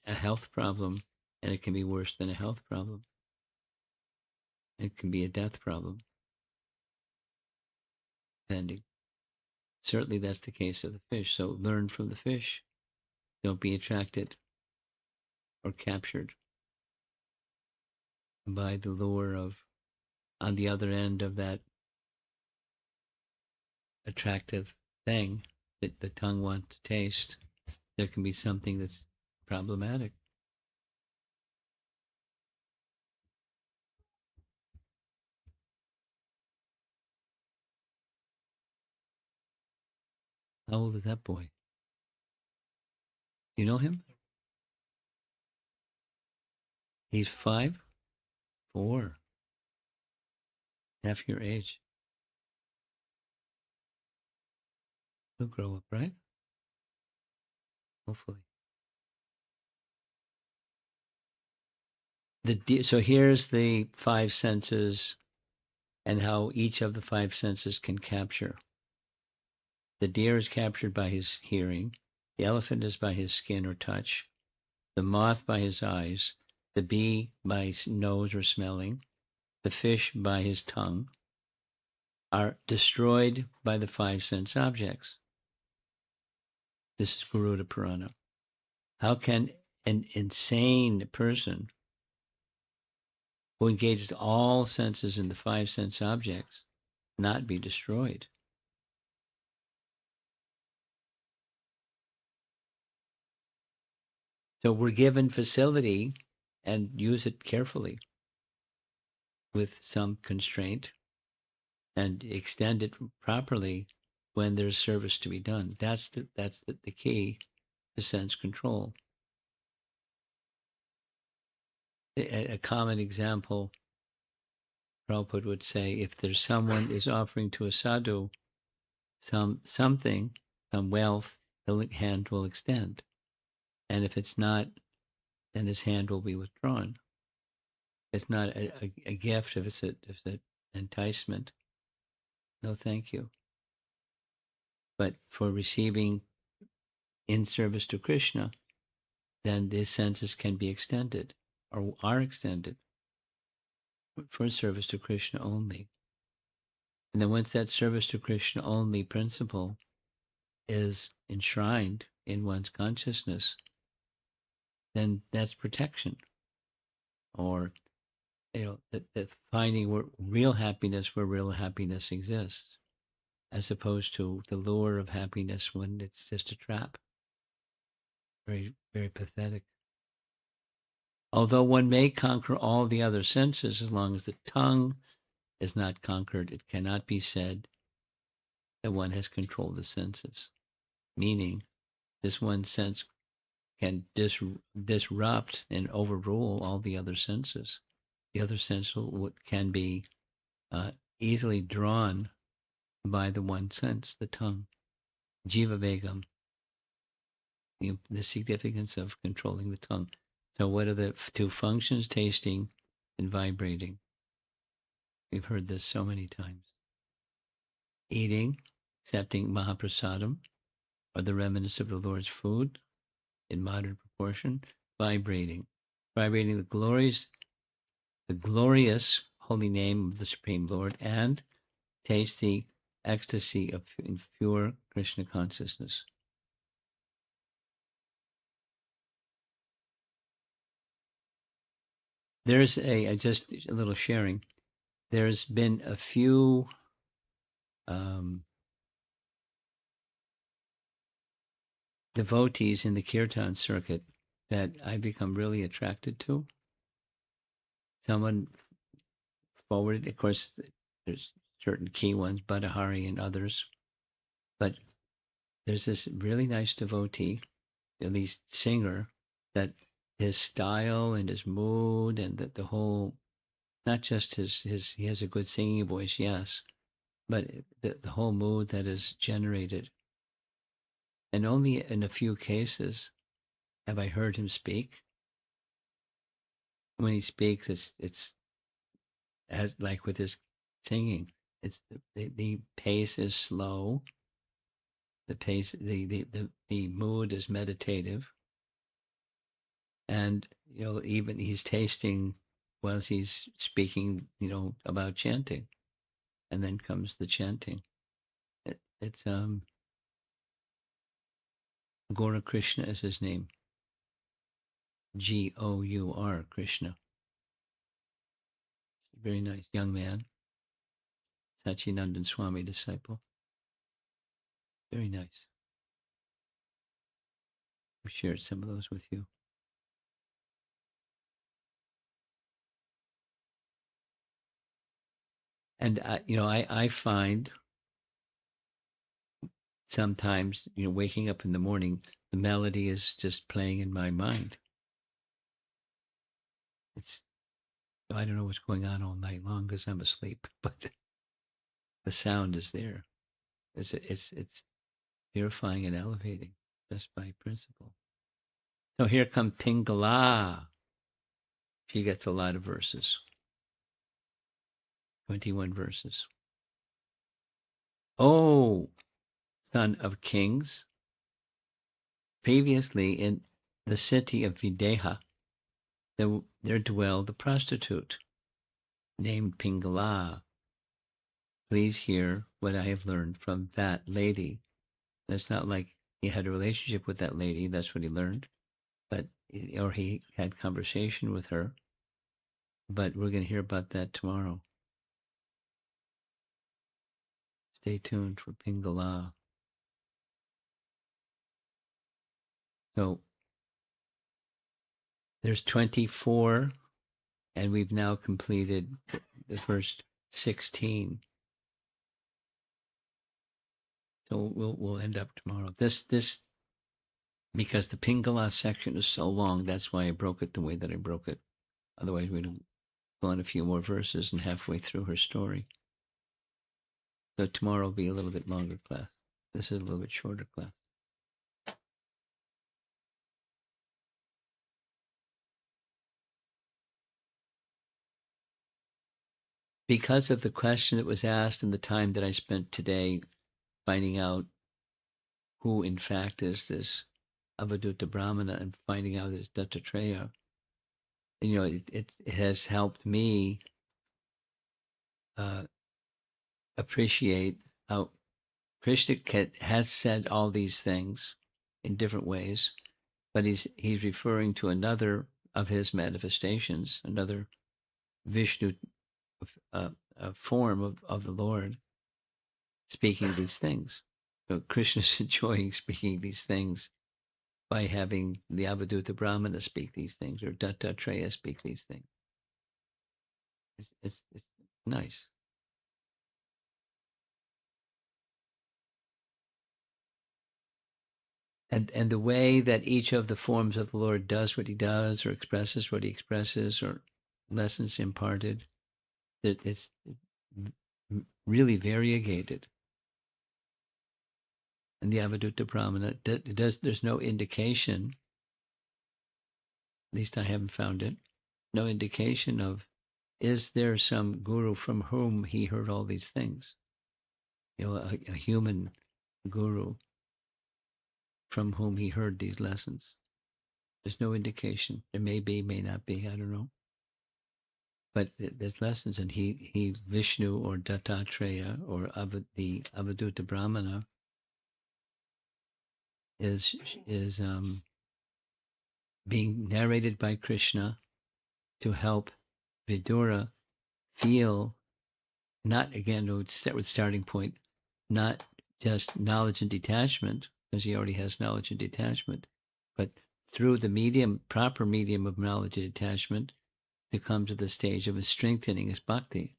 a health problem, and it can be worse than a health problem. It can be a death problem, depending. Certainly that's the case of the fish. So learn from the fish. Don't be attracted or captured by the lure of, on the other end of that attractive thing that the tongue wants to taste, there can be something that's problematic. How old is that boy? You know him? He's 5, 4, half your age. He'll grow up, right? Hopefully. So here's the 5 senses and how each of the 5 senses can capture. The deer is captured by his hearing. The elephant is by his skin or touch. The moth by his eyes. The bee by his nose or smelling. The fish by his tongue. Are destroyed by the 5 sense objects. This is Garuda Purana. How can an insane person who engages all senses in the 5 sense objects not be destroyed? So we're given facility and use it carefully with some constraint and extend it properly when there's service to be done. That's the key to sense control. A common example, Prabhupada would say, if there's someone is offering to a sadhu something, some wealth, the hand will extend. And if it's not, then his hand will be withdrawn. It's not a gift if it's an enticement. No, thank you. But for receiving in service to Krishna, then these senses can be extended or are extended for service to Krishna only. And then once that service to Krishna only principle is enshrined in one's consciousness, then that's protection. Or, the finding real happiness where real happiness exists, as opposed to the lure of happiness when it's just a trap. Very, very pathetic. Although one may conquer all the other senses, as long as the tongue is not conquered, it cannot be said that one has controlled the senses. Meaning, this one sense can disrupt and overrule all the other senses. The other sense can be easily drawn by the one sense, the tongue. Jiva Vegam, the significance of controlling the tongue. So what are the 2 functions? Tasting and vibrating. We've heard this so many times. Eating, accepting Mahaprasadam, or the remnants of the Lord's food in moderate proportion. Vibrating the glorious holy name of the Supreme Lord, and taste the ecstasy of pure Krishna consciousness. There's just a little sharing. There's been a few devotees in the kirtan circuit that I've become really attracted to. someone forwarded. Of course, there's certain key ones, Badahari and others, but there's this really nice devotee, at least singer, that his style and his mood and the whole, not just his he has a good singing voice, yes, but the whole mood that is generated. And only in a few cases have I heard him speak. When he speaks, it's as like with his singing, it's the pace is slow. The pace, the mood is meditative, and even he's tasting while he's speaking, about chanting, and then comes the chanting. It's Gaura Krishna is his name. Gour Krishna. Very nice young man. Sachinandan Swami disciple. Very nice. I've shared some of those with you. And I find sometimes, waking up in the morning, the melody is just playing in my mind. I don't know what's going on all night long because I'm asleep, but the sound is there. It's purifying and elevating just by principle. So here comes Pingala. She gets a lot of verses. 21 verses. Oh, son of kings, previously in the city of Videha, there dwelled a prostitute named Pingala. Please hear what I have learned from that lady. That's not like he had a relationship with that lady. That's what he learned. Or he had conversation with her. But we're going to hear about that tomorrow. Stay tuned for Pingala. So there's 24, and we've now completed the first 16. So we'll end up tomorrow. This because the Pingala section is so long, that's why I broke it the way that I broke it. Otherwise, we'd go on a few more verses and halfway through her story. So tomorrow will be a little bit longer class. This is a little bit shorter class. Because of the question that was asked and the time that I spent today finding out who in fact is this Avaduta Brahmana and finding out it's Dattatreya, it has helped me appreciate how Krishna has said all these things in different ways, but he's referring to another of his manifestations, another Vishnu form of the Lord speaking these things. So Krishna's enjoying speaking these things by having the Avaduta Brahmana speak these things or Dattatreya speak these things. It's nice. And the way that each of the forms of the Lord does what he does or expresses what he expresses or lessons imparted, that it's really variegated. And the Avaduta Brahmana, there's no indication, at least I haven't found it, no indication of, is there some guru from whom he heard all these things? A human guru from whom he heard these lessons. There's no indication. There may be, may not be, I don't know. But there's lessons, and he Vishnu or Dattatreya or the Avaduta Brahmana is being narrated by Krishna to help Vidura feel, not again with starting point, not just knowledge and detachment, because he already has knowledge and detachment, but through the proper medium of knowledge and detachment, to come to the stage of a strengthening his bhakti.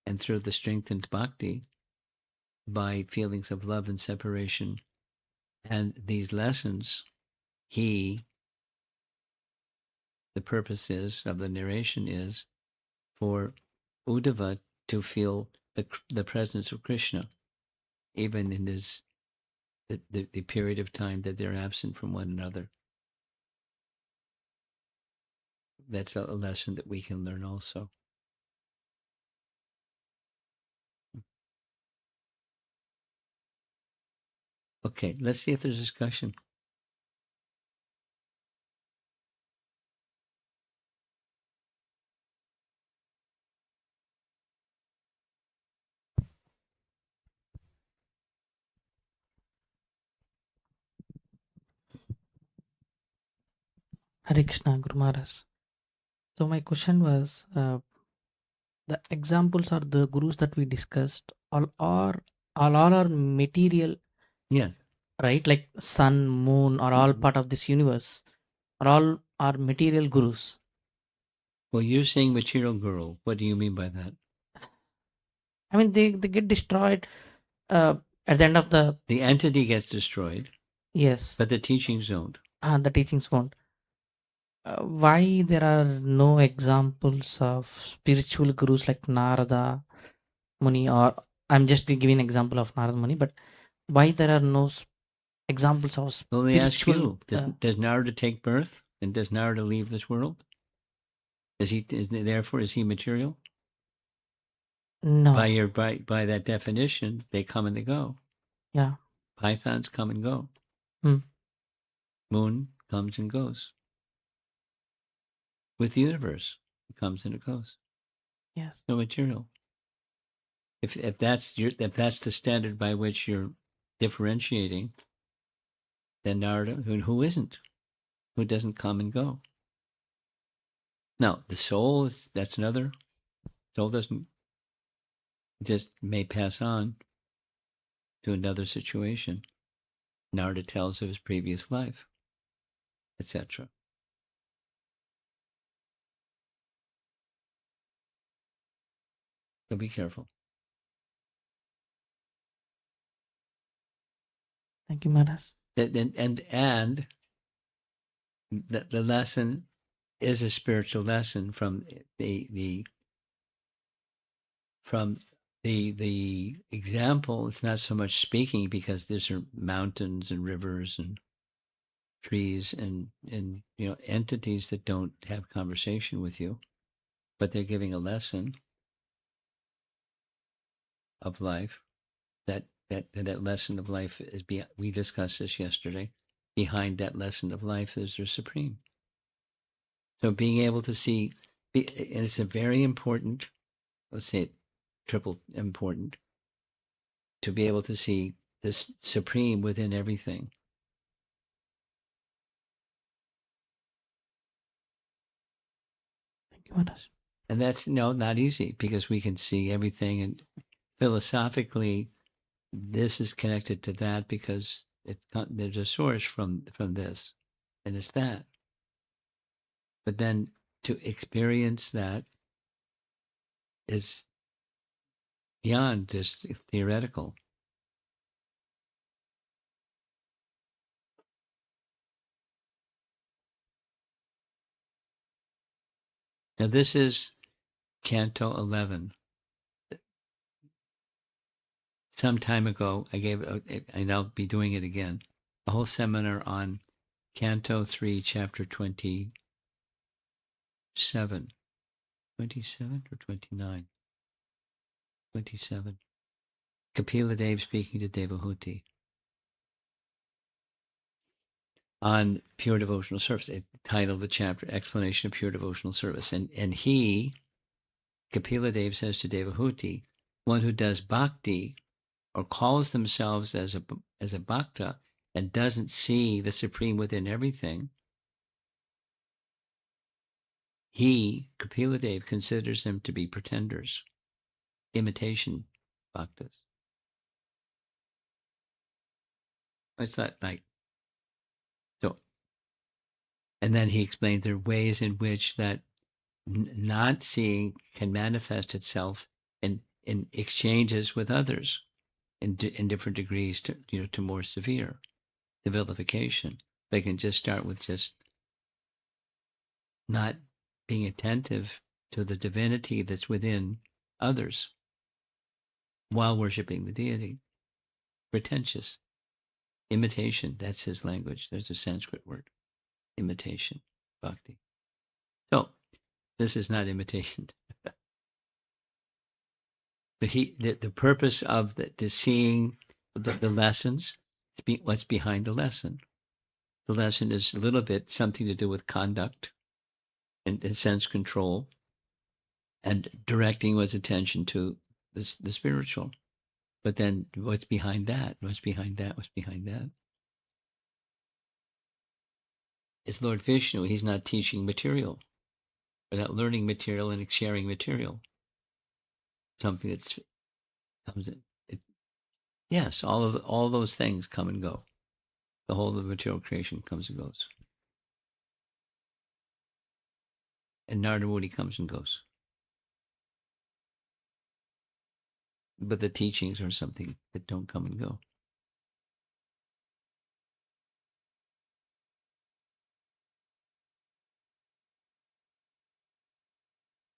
And through the strengthened bhakti, by feelings of love and separation and these lessons, the purpose is of the narration is for Uddhava to feel the presence of Krishna, even in the period of time that they're absent from one another. That's a lesson that we can learn also. Okay, let's see if there's discussion. Hare Krishna, Guru Maharaj. So my question was, the examples are the gurus that we discussed. All are material, Yes. right? Like sun, moon are all part of this universe. All are material gurus. Well, you're saying material guru. What do you mean by that? I mean, they get destroyed at the end of the The entity gets destroyed, yes. but the teachings don't. The teachings won't. Why there are no examples of spiritual gurus like Narada Muni, or I'm just giving an example of Narada Muni, but why there are no examples of Well, let me ask spiritual? you: Does Narada take birth, and does Narada leave this world? Is he material? No. By that definition, they come and they go. Yeah. Pythons come and go. Moon comes and goes. With the universe, it comes and it goes. Yes. No material. If that's the standard by which you're differentiating, then Narada, who isn't, who doesn't come and go. Now the soul that's another. Soul doesn't, just may pass on to another situation. Narada tells of his previous life, etc. So be careful. Thank you, Maharaj. And the lesson is a spiritual lesson from the example. It's not so much speaking, because these are mountains and rivers and trees and entities that don't have conversation with you, but they're giving a lesson of life. That lesson of life is we discussed this yesterday. Behind that lesson of life is their supreme. So being able to see, and it's a very important, let's say it triple important, to be able to see this supreme within everything. Thank you, Maharaj. And that's not easy, because we can see everything, and philosophically, this is connected to that because there's a source from this, and it's that. But then to experience that is beyond just theoretical. Now this is Canto 11. Some time ago, I gave, and I'll be doing it again, a whole seminar on Canto 3, Chapter 27. 27 or 29? 27. Kapila Dev speaking to Devahuti on pure devotional service. It titled the chapter Explanation of Pure Devotional Service. And Kapila Dev says to Devahuti, one who does bhakti or calls themselves as a bhakta and doesn't see the supreme within everything, Kapila Dev, considers them to be pretenders, imitation bhaktas. It's that like, so, and then he explained there are ways in which that not seeing can manifest itself in exchanges with others in different degrees to more severe the vilification. They can just start with just not being attentive to the divinity that's within others while worshiping the deity. Pretentious. Imitation, that's his language. There's a Sanskrit word. Imitation. Bhakti. So this is not imitation. But the purpose of the seeing the lessons, what's behind the lesson. The lesson is a little bit something to do with conduct and sense control and directing one's attention to the spiritual. But then what's behind that? What's behind that? What's behind that? It's Lord Vishnu. He's not teaching material, but not learning material and sharing material. Something that's comes in. Yes, all those things come and go. The whole of the material creation comes and goes. And Narada Muni comes and goes. But the teachings are something that don't come and go.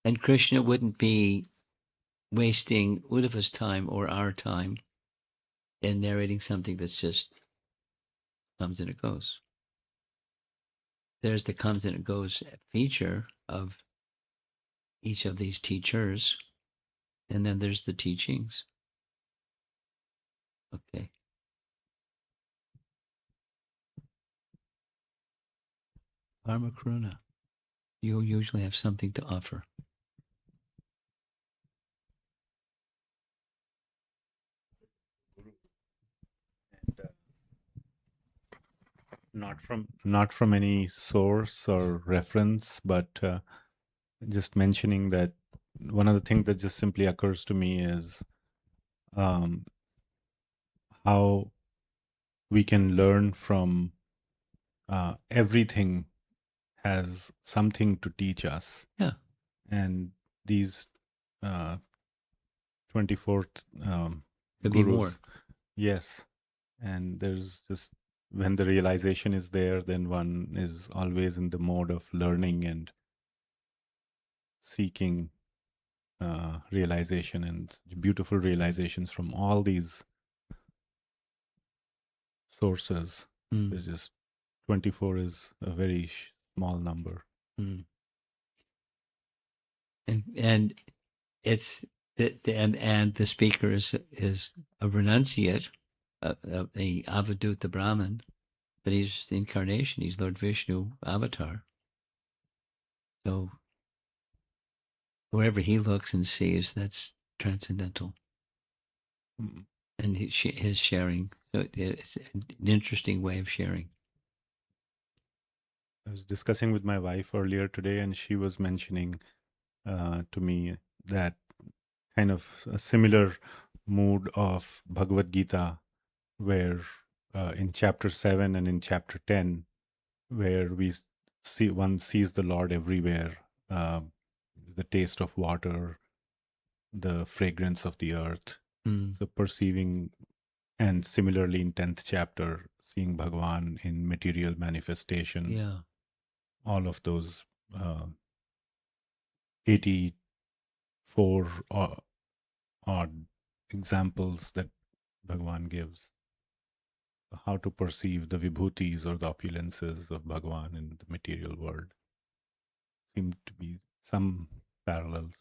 And Krishna wouldn't be wasting Uddhava's time or our time in narrating something that's just comes and it goes. There's the comes and it goes feature of each of these teachers, and then there's the teachings. Okay. Parma Karuna, you usually have something to offer. Not from any source or reference, but just mentioning that one of the things that just simply occurs to me is how we can learn from everything has something to teach us. Yeah. And these 24th Could be gurus, more. yes. And there's just, when the realization is there, then one is always in the mode of learning and seeking realization and beautiful realizations from all these sources. There's just 24 is a very small number. And it's and the speaker is a renunciate, a Avaduta Brahman, but he's the incarnation. He's Lord Vishnu avatar. So wherever he looks and sees, that's transcendental. And his sharing. So it's an interesting way of sharing. I was discussing with my wife earlier today, and she was mentioning to me that kind of a similar mood of Bhagavad Gita, where in chapter 7 and in chapter 10, where one sees the Lord everywhere, the taste of water, the fragrance of the earth. So perceiving, and similarly in 10th chapter, seeing Bhagwan in material manifestation. Yeah. All of those 84 odd examples that Bhagwan gives. How to perceive the vibhutis or the opulences of Bhagwan in the material world. Seem to be some parallels.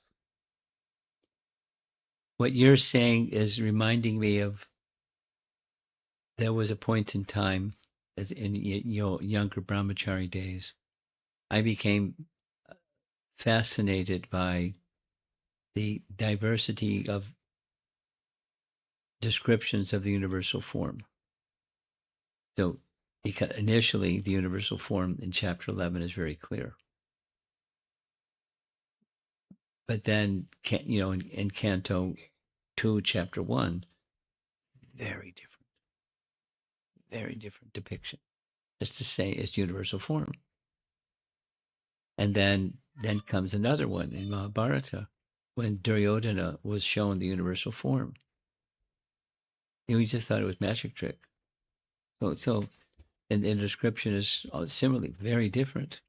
What you're saying is reminding me of, there was a point in time, as in your younger brahmachari days, I became fascinated by the diversity of descriptions of the universal form. So initially, the universal form in chapter 11 is very clear. But then, in Canto 2, chapter 1, very different depiction. Just to say it's universal form. And then then comes another one in Mahabharata when Duryodhana was shown the universal form. We just thought it was magic trick. So and the description is similarly very different,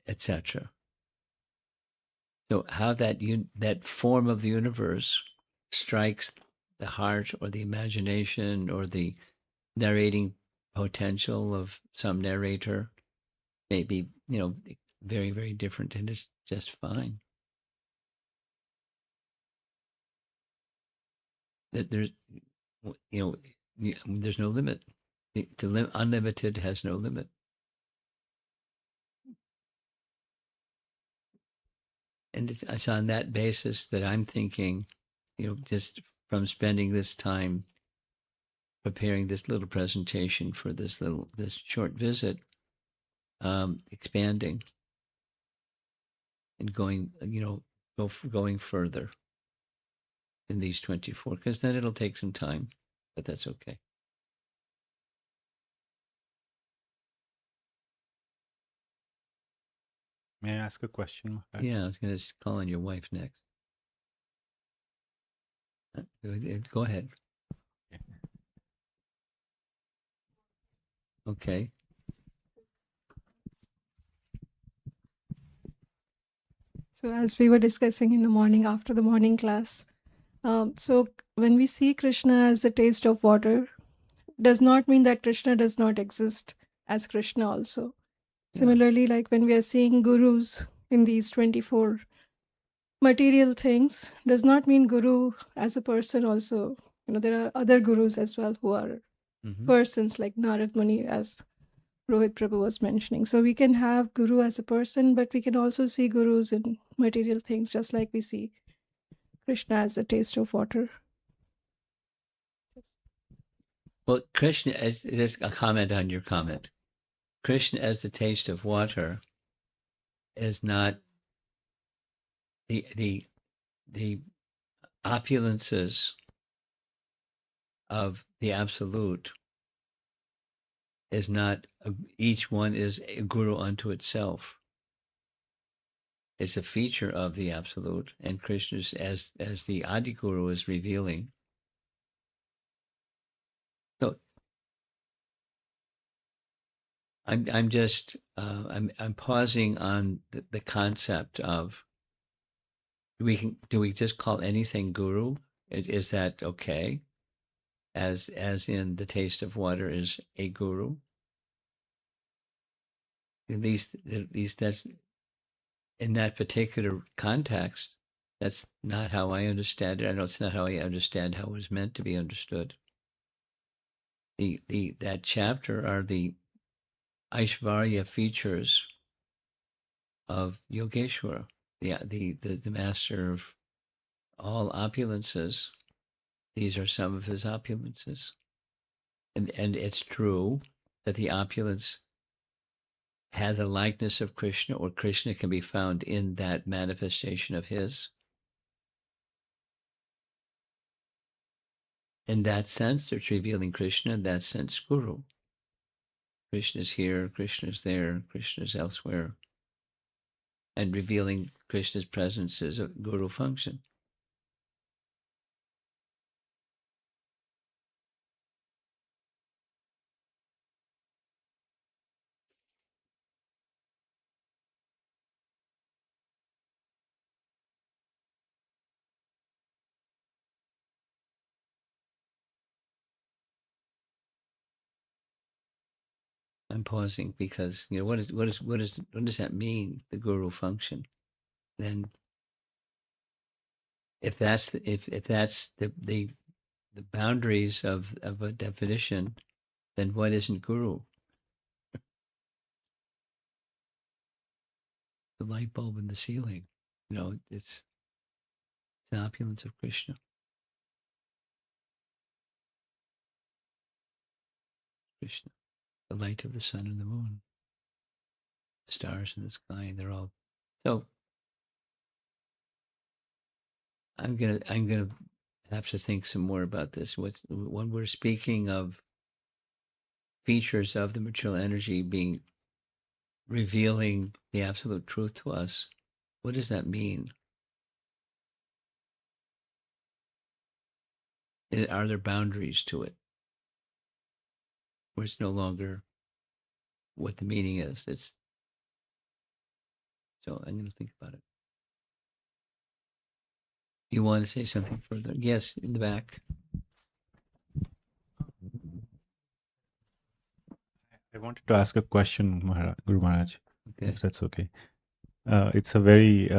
etc. So how that that form of the universe strikes the heart or the imagination or the narrating potential of some narrator may be, very, very different, and it's just fine. That there's, there's no limit. Unlimited has no limit. And it's on that basis that I'm thinking, just from spending this time preparing this little presentation for this short visit, expanding and going, going further in these 24, because then it'll take some time, but that's okay. May I ask a question, Maharaj? Yeah, I was going to call on your wife next. Go ahead. Okay. So as we were discussing in the morning after the morning class, so when we see Krishna as the taste of water, does not mean that Krishna does not exist as Krishna also. Yeah. Similarly, like when we are seeing gurus in these 24 material things, does not mean guru as a person also. There are other gurus as well who are Mhm. persons like Narad Muni, as Rohit Prabhu was mentioning. So we can have guru as a person, but we can also see gurus in material things, just like we see Krishna as the taste of water. Well, Krishna, just a comment on your comment. Krishna as the taste of water is not the opulences of the absolute is not each one is a guru unto itself. It's a feature of the absolute, and Krishna's as the Adi Guru is revealing. So I'm just I'm pausing on the concept of do we just call anything guru? Is that okay? As in the taste of water is a guru. At least that's in that particular context. That's not how I understand it. I know it's not how I understand how it was meant to be understood. That chapter are the Aishvarya features of Yogeshwara, the master of all opulences. These are some of his opulences. And it's true that the opulence has a likeness of Krishna, or Krishna can be found in that manifestation of his. In that sense, it's revealing Krishna. In that sense, Guru. Krishna's here, Krishna's there, Krishna's elsewhere. And revealing Krishna's presence is a Guru function. I'm pausing because what does that mean? The Guru function. Then, if that's the boundaries of a definition, then what isn't Guru? The light bulb in the ceiling. It's an opulence of Krishna. Krishna, the light of the sun and the moon, the stars in the sky, they're all so. I'm gonna have to think some more about this. When we're speaking of features of the material energy being revealing the absolute truth to us, what does that mean? Are there boundaries to it? Where it's no longer what the meaning is. So I'm going to think about it. You want to say something further? Yes, in the back. I wanted to ask a question, Guru Maharaj, Okay. if that's okay. It's a very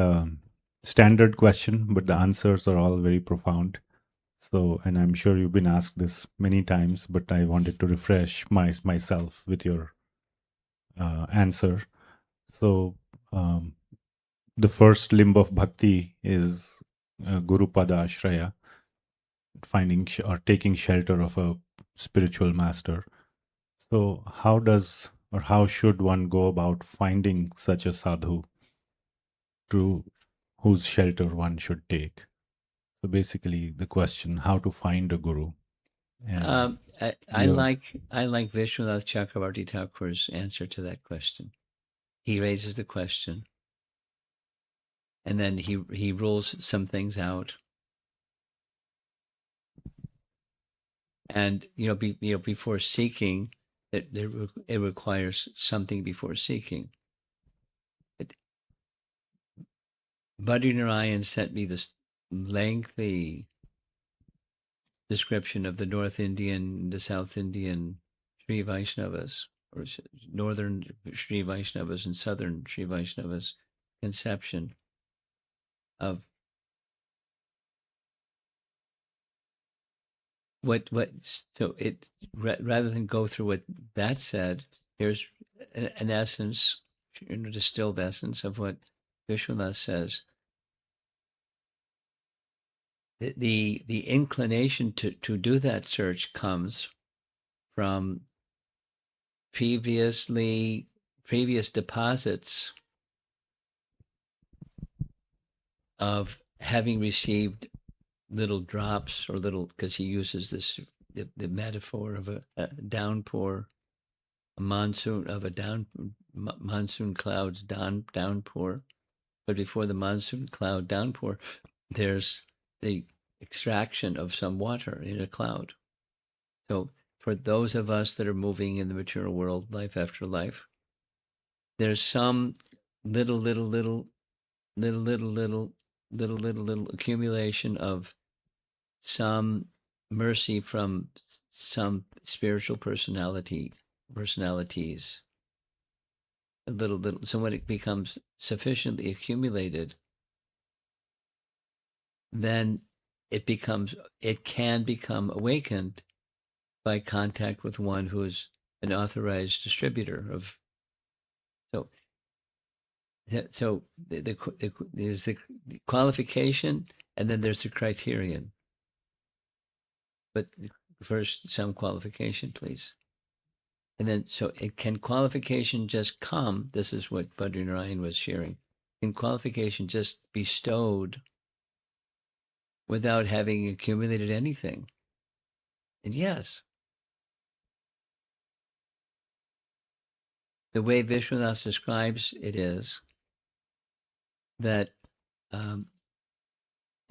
standard question, but the answers are all very profound. So, and I'm sure you've been asked this many times, but I wanted to refresh myself with your answer. So, the first limb of bhakti is Guru Pada Ashraya, finding or taking shelter of a spiritual master. So, how should one go about finding such a sadhu to whose shelter one should take? So, basically, the question: how to find a guru? And I your- like Vishwanath Chakravarti Thakur's answer to that question. He raises the question, and then he rules some things out. And before seeking, it requires something before seeking. Badri Narayan sent me this lengthy description of the North Indian, the South Indian Sri Vaishnavas, or Northern Sri Vaishnavas and Southern Sri Vaishnavas conception of what. So it rather than go through what that said, here's an essence, distilled essence of what Vishwanath says. The inclination to do that search comes from previous deposits of having received little drops or little, because he uses this the metaphor of a downpour, a monsoon of a monsoon clouds downpour, but before the monsoon cloud downpour, there's the extraction of some water in a cloud. So for those of us that are moving in the material world, life after life, there's some little accumulation of some mercy from some spiritual personalities. A little. So when it becomes sufficiently accumulated, then it can become awakened by contact with one who is an authorized distributor of. So there's the qualification, and then there's the criterion. But first, some qualification, please. And then, so can qualification just come? This is what Badri Narayan was sharing. Can qualification just bestowed without having accumulated anything? And yes. The way Vishwanath describes it is that, and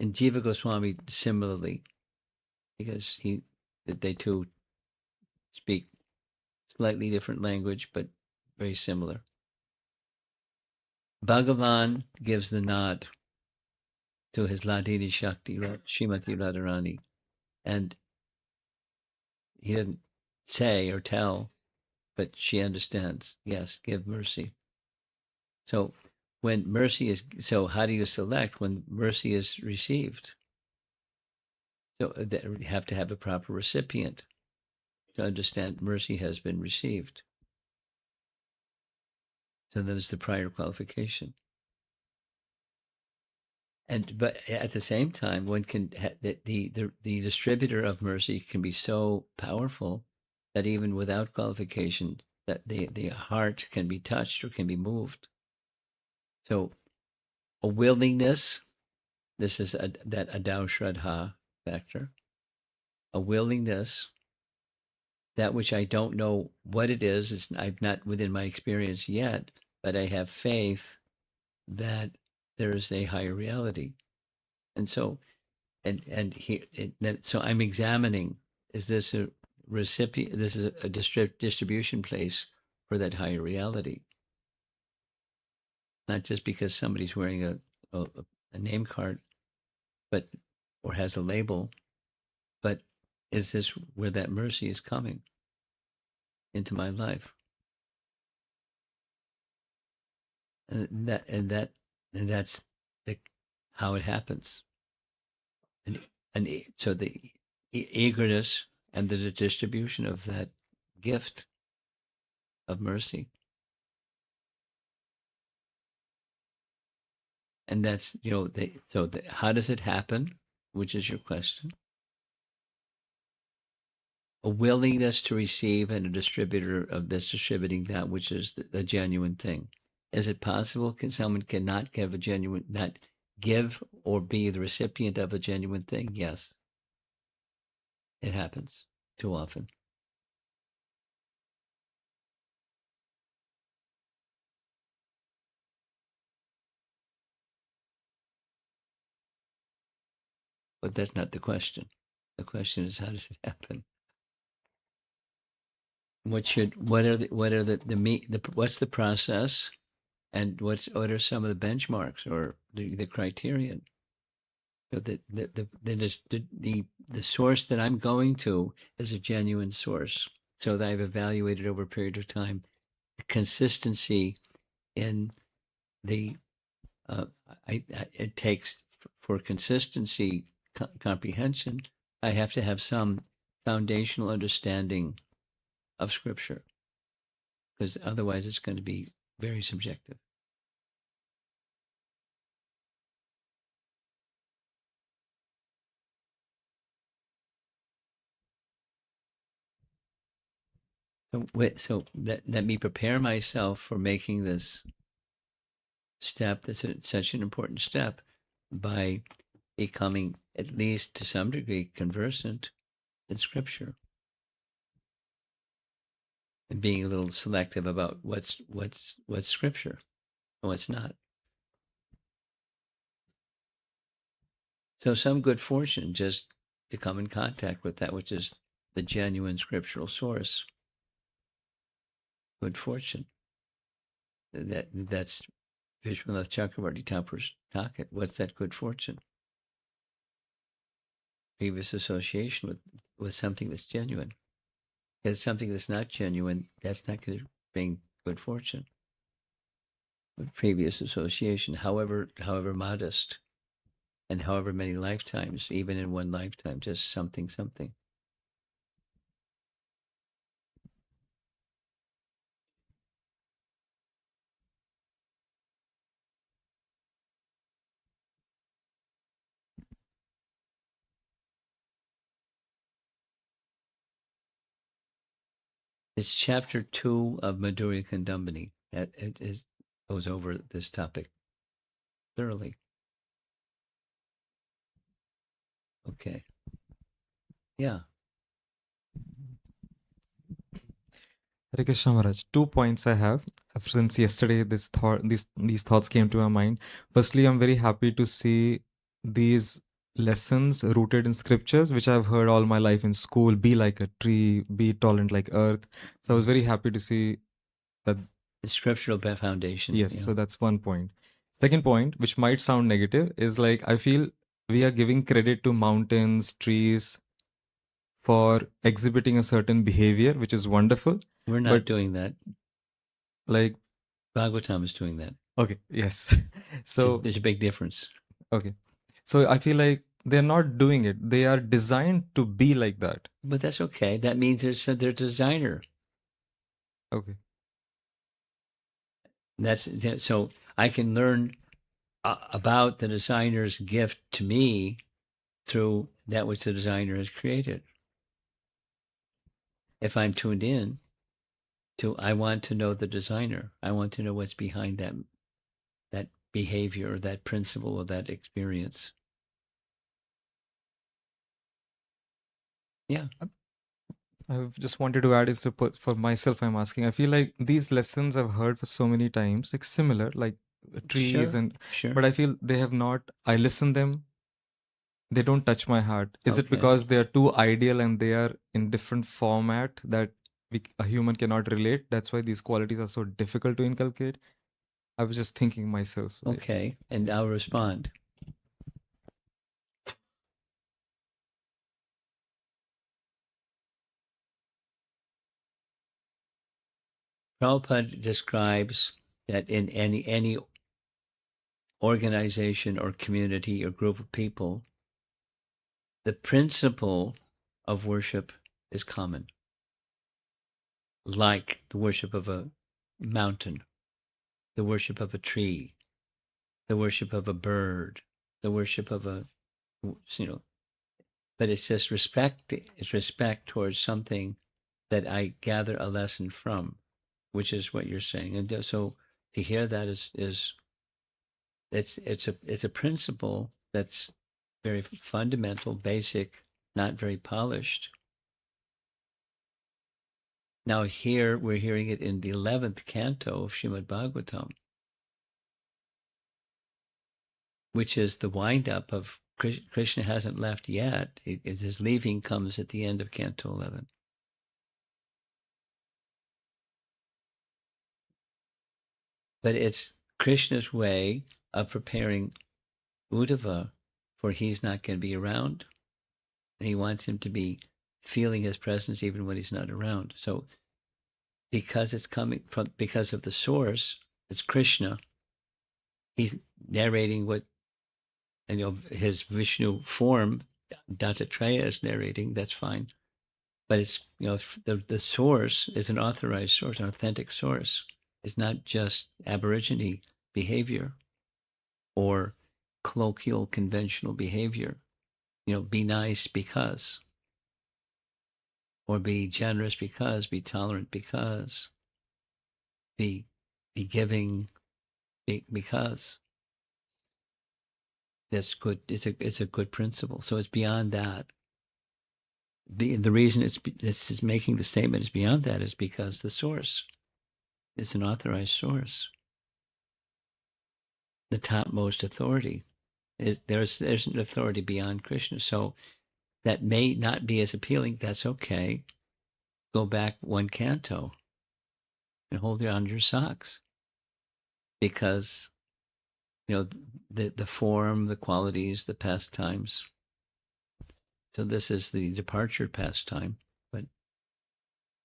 Jiva Goswami similarly, because they too speak slightly different language, but very similar. Bhagavan gives the nod to his Ladini Shakti, Srimati Radharani, and he didn't say or tell, but she understands. Yes, give mercy. So when mercy is, so how do you select when mercy is received? So you have to have a proper recipient to understand mercy has been received. So that is the prior qualification. But at the same time, one can the distributor of mercy can be so powerful that even without qualification, that the heart can be touched or can be moved. So a willingness, this is that Adau Shraddha factor, a willingness, that which I don't know what it is, I'm not within my experience yet, but I have faith that there is a higher reality. And so, so I'm examining: is this a recipient? This is a distribution place for that higher reality, not just because somebody's wearing a name card, but or has a label, but is this where that mercy is coming into my life? And that's the, how it happens. So the eagerness and the distribution of that gift of mercy, and that's how does it happen, which is your question. A willingness to receive and a distributor of this distributing that which is the genuine thing. Is it possible someone cannot give a genuine, not give or be the recipient of a genuine thing? Yes, it happens too often. But that's not the question. The question is, how does it happen? What's the process, and what are some of the benchmarks or the criterion? So the source that I'm going to is a genuine source. So that I've evaluated over a period of time the consistency in the it takes for consistency comprehension. I have to have some foundational understanding of Scripture, because otherwise it's going to be very subjective. So let me prepare myself for making this step. That's such an important step, by becoming, at least to some degree, conversant in Scripture, and being a little selective about what's Scripture and what's not. So some good fortune just to come in contact with that which is the genuine scriptural source. Good fortune. That's Vishwanath Chakravarti Thakur's Takat. What's that good fortune? Previous association with something that's genuine. Because something that's not genuine, that's not going to bring good fortune. But previous association, however modest, and however many lifetimes, even in one lifetime, just something. It's chapter 2 of Madhurya Kandambini. It goes over this topic thoroughly. Okay. Yeah. Hare Krishna Maharaj. 2 points I have. Since yesterday these thoughts came to my mind. Firstly, I'm very happy to see these lessons rooted in scriptures, which I've heard all my life in school. Be like a tree, be tolerant like earth. So I was very happy to see that. The scriptural foundation. Yes, Yeah. so that's one point. Second point, which might sound negative, is like I feel we are giving credit to mountains, trees for exhibiting a certain behavior, which is wonderful. We're not But doing that. like Bhagavatam is doing that. Okay, yes. So there's a big difference. Okay. So I feel like they're not doing it. They are designed to be like that. But that's okay. That means they're a designer. Okay. So I can learn about the designer's gift to me through that which the designer has created. If I'm tuned in to, I want to know the designer. I want to know what's behind that behavior or that principle or that experience. Yeah. I just wanted to add is to put for myself, I'm asking. I feel like these lessons I've heard for so many times, like similar, like trees, Sure, and sure. but I feel they have not. I listen them, they don't touch my heart. Is it Okay. because they are too ideal and they are in different format that a human cannot relate? That's why these qualities are so difficult to inculcate. I was just thinking myself. Okay, and I'll respond. Prabhupada describes that in any organization or community or group of people, the principle of worship is common, like the worship of a mountain, the worship of a tree, the worship of a bird, the worship of a, but it's just respect. It's respect towards something that I gather a lesson from, which is what you're saying. And so to hear that is it's a principle that's very fundamental, basic, not very polished. Now here we're hearing it in the 11th canto of Srimad Bhagavatam, which is the wind-up of Krishna hasn't left yet. His leaving comes at the end of Canto 11. But it's Krishna's way of preparing Uddhava for he's not going to be around. And he wants him to be feeling his presence even when he's not around. So because it's coming from, because of the source, it's Krishna. He's narrating what, his Vishnu form, Dattatreya is narrating, that's fine. But it's, the source is an authorized source, an authentic source. It's not just Aborigine behavior or colloquial conventional behavior. Be nice because, or be generous because, be tolerant because, be giving because. That's good. It's a good principle. So it's beyond that. The reason this is making the statement is beyond that is because the source is an authorized source. The topmost authority is there's an authority beyond Krishna. So that may not be as appealing. That's okay. Go back one canto and hold it on your socks, because the form, the qualities, the pastimes. So this is the departure pastime, but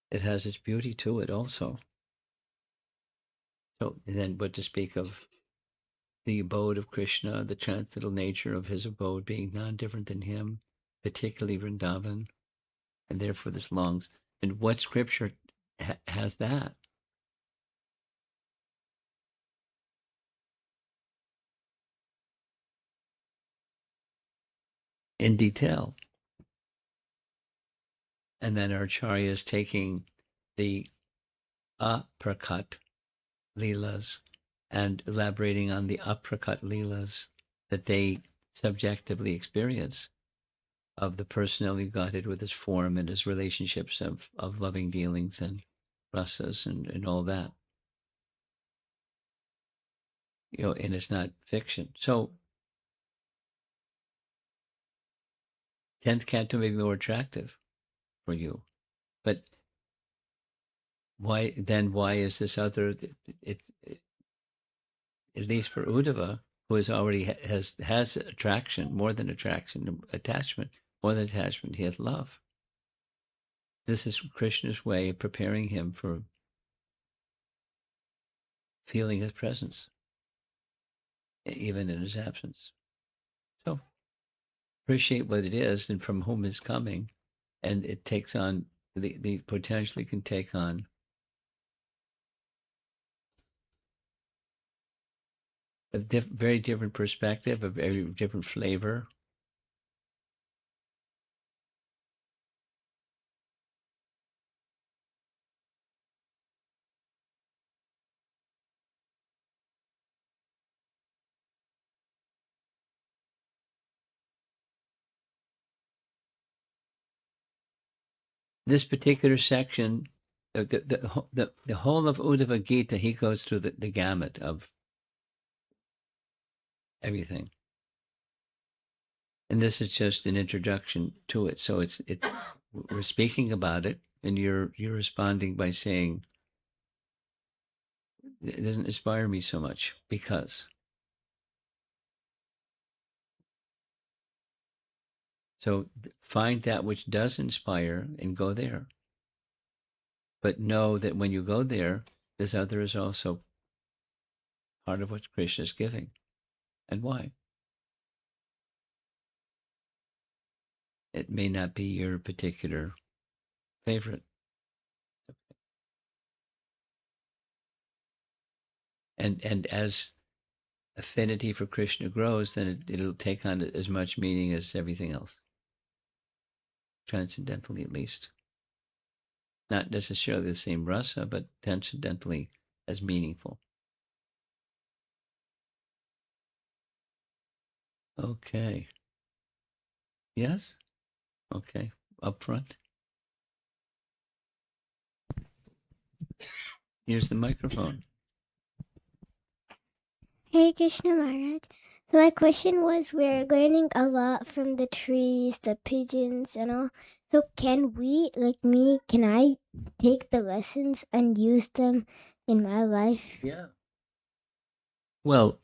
it has its beauty to it also. So then, but to speak of the abode of Krishna, the transcendental nature of his abode being non-different than him, particularly Vrindavan, and therefore this longs. And what scripture has that? In detail. And then our Acharya is taking the aprakat leelas and elaborating on the aprakat leelas that they subjectively experience of the personality Godhead with his form and his relationships of loving dealings and rasas and all that. And it's not fiction. So 10th canto may be more attractive for you, but why is this other, at least for Uddhava, who is already has attraction, more than attraction, attachment, more than attachment, he has love. This is Krishna's way of preparing him for feeling his presence, even in his absence. So appreciate what it is and from whom it's coming, and it takes on the potentially can take on a very different perspective, a very different flavor. this particular section, the whole of Uddhava Gita, he goes through the gamut of everything. And this is just an introduction to it. So it's we're speaking about it, and you're responding by saying, it doesn't inspire me so much because. So find that which does inspire and go there. But know that when you go there, this other is also part of what Krishna is giving. And why? It may not be your particular favorite. And as affinity for Krishna grows, then it'll take on as much meaning as everything else. Transcendentally, at least. Not necessarily the same rasa, but transcendentally as meaningful. Okay. Yes? Okay. Up front. Here's the microphone. Hey Krishna Maharaj. So my question was, we're learning a lot from the trees, the pigeons and all. So can I take the lessons and use them in my life? Yeah. Well,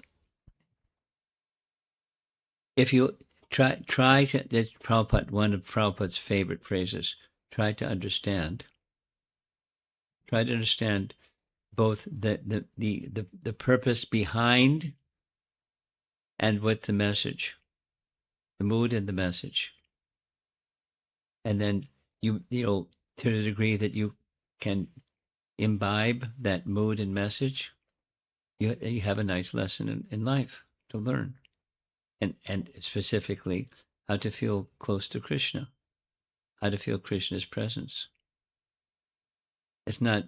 if you try to, that's Prabhupada, one of Prabhupada's favorite phrases, try to understand both the purpose behind and what's the message, the mood and the message. And then you know, to the degree that you can imbibe that mood and message, you have a nice lesson in life to learn. And specifically how to feel close to Krishna, how to feel Krishna's presence. It's not,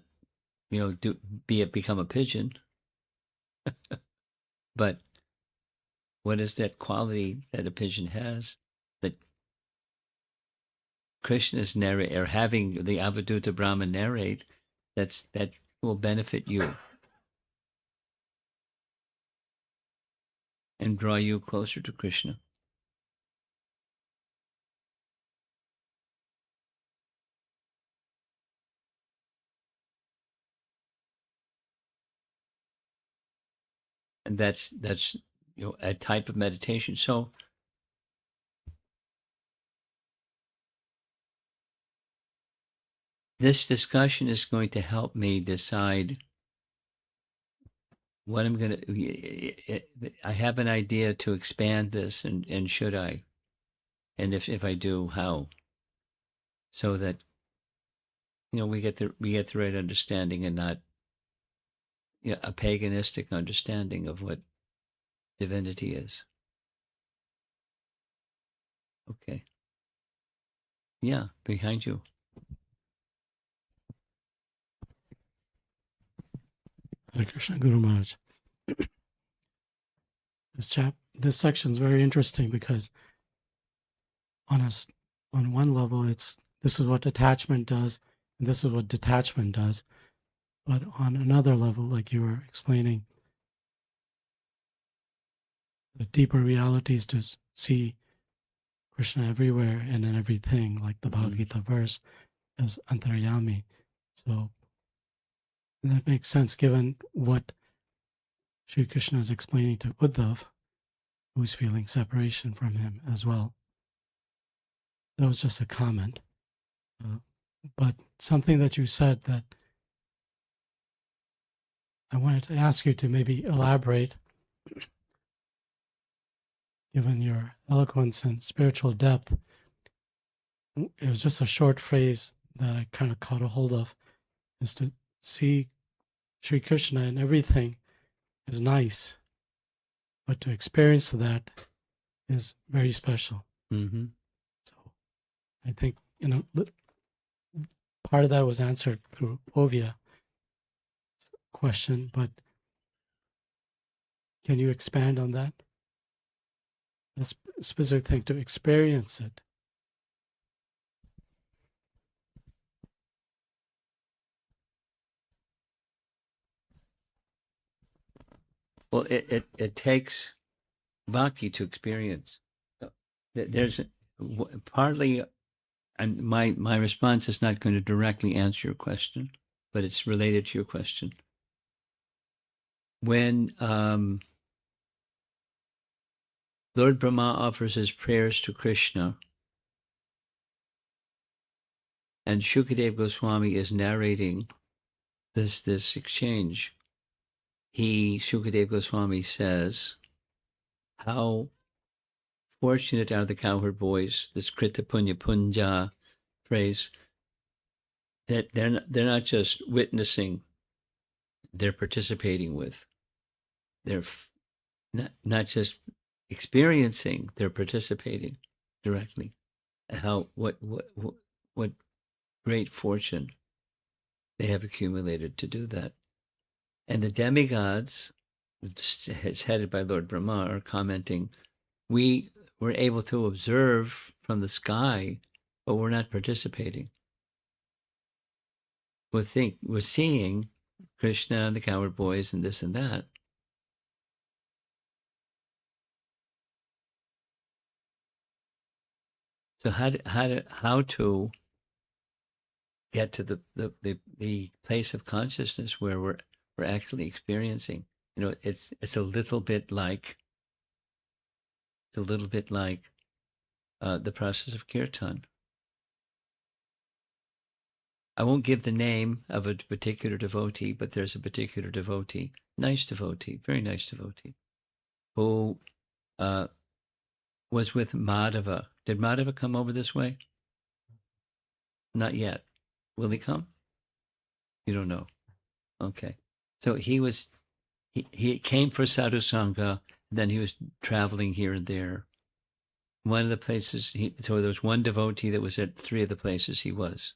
you know, become a pigeon, but what is that quality that a pigeon has that Krishna is or having the Avadhuta Brahma narrate, that will benefit you and draw you closer to Krishna. And that's you know, a type of meditation. So this discussion is going to help me decide what I'm going to. I have an idea to expand this, and should I? And if I do, how? So that, you know, we get the right understanding and not, you know, a paganistic understanding of what divinity is. Okay. Yeah, behind you. Hare Krishna, Guru Maharaj. This section is very interesting because on one level, this is what attachment does, and this is what detachment does. But on another level, like you were explaining, the deeper reality is to see Krishna everywhere and in everything, like the Bhagavad Gita verse as Antaryami. So that makes sense given what Sri Krishna is explaining to Uddhav, who's feeling separation from him as well. That was just a comment. But something that you said that I wanted to ask you to maybe elaborate, given your eloquence and spiritual depth. It was just a short phrase that I kind of caught a hold of, is to see Sri Krishna and everything is nice, but to experience that is very special. Mm-hmm. So I think, you know, part of that was answered through Ovia question, but can you expand on that? That's a specific thing, to experience it. Well, it takes bhakti to experience. So there's partly, and my response is not going to directly answer your question, but it's related to your question. When Lord Brahma offers his prayers to Krishna, and Shukadev Goswami is narrating this exchange, Shukadev Goswami says, how fortunate are the cowherd boys, this Krita Punya Punja phrase, that they're not just witnessing, they're participating with. They're not just experiencing, they're participating directly. How what great fortune they have accumulated to do that. And the demigods, it's headed by Lord Brahma, are commenting, we were able to observe from the sky, but we're not participating. We're seeing Krishna and the cowherd boys and this and that. So how to get to the place of consciousness where we're actually experiencing? You know, it's a little bit like the process of kirtan. I won't give the name of a particular devotee, but there's a particular devotee, nice devotee, very nice devotee, who was with Madhava. Did Madhava come over this way? Not yet. Will he come? You don't know. Okay. So he came for Sadhu Sangha, then he was traveling here and there. One of the places, so there was one devotee that was at 3 of the places he was.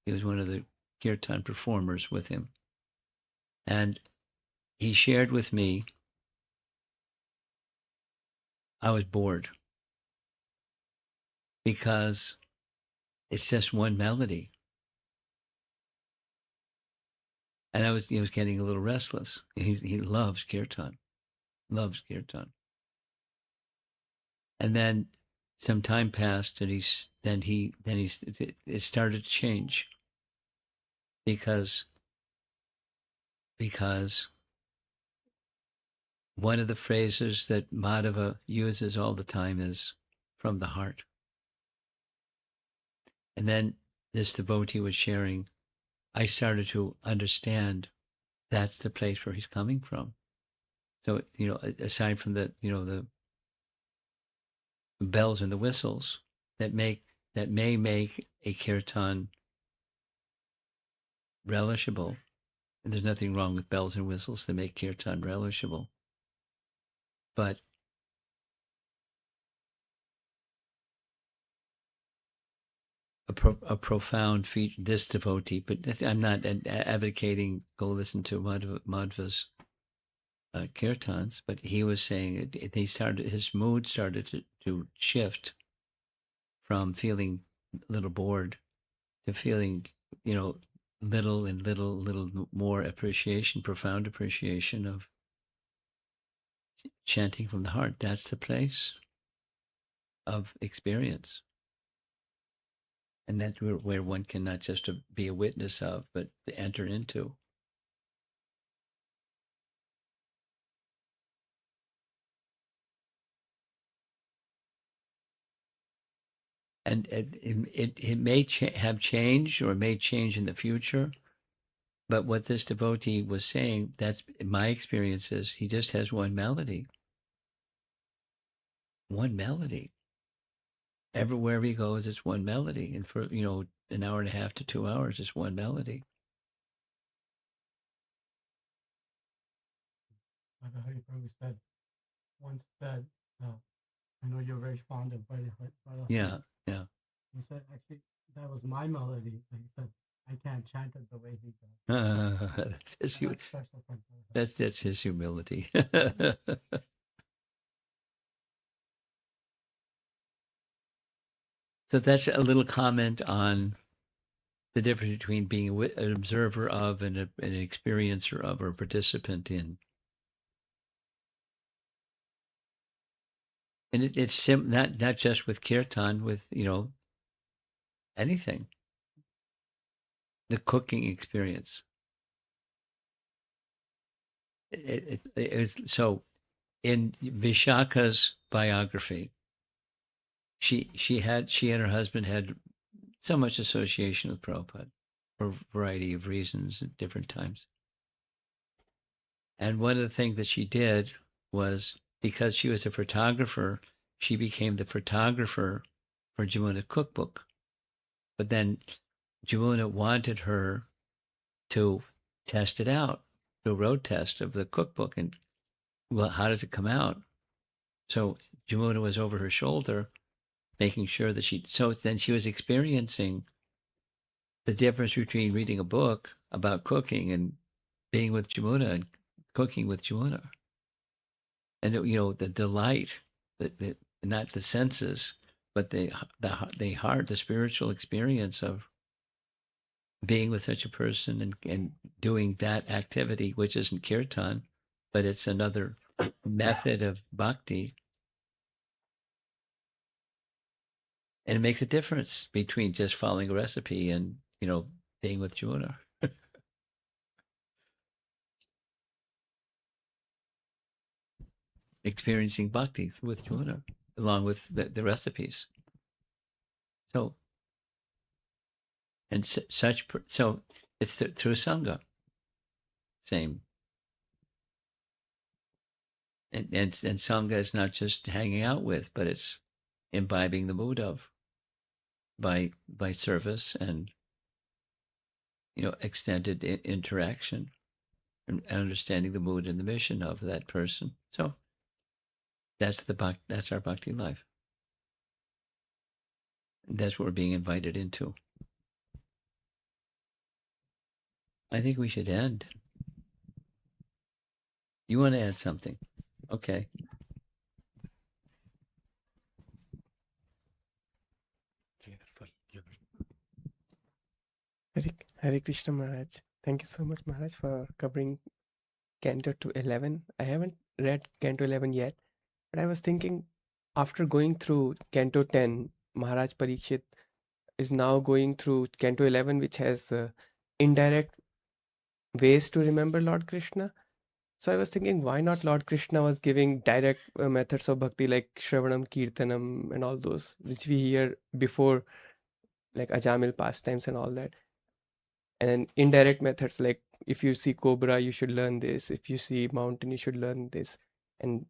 He was one of the kirtan performers with him. And he shared with me, I was bored because it's just one melody. And he was getting a little restless. He loves kirtan, And then some time passed, and it started to change because one of the phrases that Madhava uses all the time is from the heart. And then this devotee was sharing, I started to understand that's the place where he's coming from. So, aside from the bells and the whistles that may make a kirtan relishable, and there's nothing wrong with bells and whistles that make kirtan relishable, but a profound feature, this devotee, but I'm not advocating go listen to Madhva's kirtans, but he was saying his mood started to shift from feeling a little bored to feeling, little more appreciation, profound appreciation of chanting from the heart. That's the place of experience. And that's where one can not just be a witness of, but to enter into. And it may have changed, or it may change in the future. But what this devotee was saying, that's my experience, is he just has one melody. One melody. Everywhere he goes, it's one melody. And for, an hour and a half to 2 hours, it's one melody. Hari Prabhu said once that I know you're very fond of Bada Yeah. He said, actually, that was my melody. He said, I can't chant it the way he does. That's Special for Bada. that's his humility. So that's a little comment on the difference between being an observer of and an experiencer of, or a participant in And it's not just with kirtan, with anything. The cooking experience. It was so. In Vishaka's biography, she and her husband had so much association with Prabhupada for a variety of reasons at different times. And one of the things that she did was, because she was a photographer, she became the photographer for Jamuna cookbook. But then Jamuna wanted her to test it out, do a road test of the cookbook, and well, how does it come out? So Jamuna was over her shoulder, making sure that so then she was experiencing the difference between reading a book about cooking and being with Jamuna and cooking with Jamuna. And the delight, that not the senses, but the heart, the spiritual experience of being with such a person and doing that activity, which isn't kirtan, but it's another method of bhakti. And it makes a difference between just following a recipe and, being with Jamuna. Experiencing bhakti with Jamuna, along with the recipes. So, and so it's through Sangha. Same. And Sangha is not just hanging out with, but it's imbibing the mood of by service and extended interaction and understanding the mood and the mission of that person. So that's our bhakti life. That's what we're being invited into. I think we should end. You want to add something? Okay. Hare Krishna Maharaj. Thank you so much, Maharaj, for covering Canto to 11. I haven't read Canto 11 yet, but I was thinking, after going through Canto 10, Maharaj Parikshit is now going through Canto 11, which has indirect ways to remember Lord Krishna. So I was thinking, why not Lord Krishna was giving direct methods of bhakti like Shravanam, Kirtanam, and all those, which we hear before, like Ajamil pastimes and all that. And then indirect methods like, if you see cobra, you should learn this. If you see mountain, you should learn this. And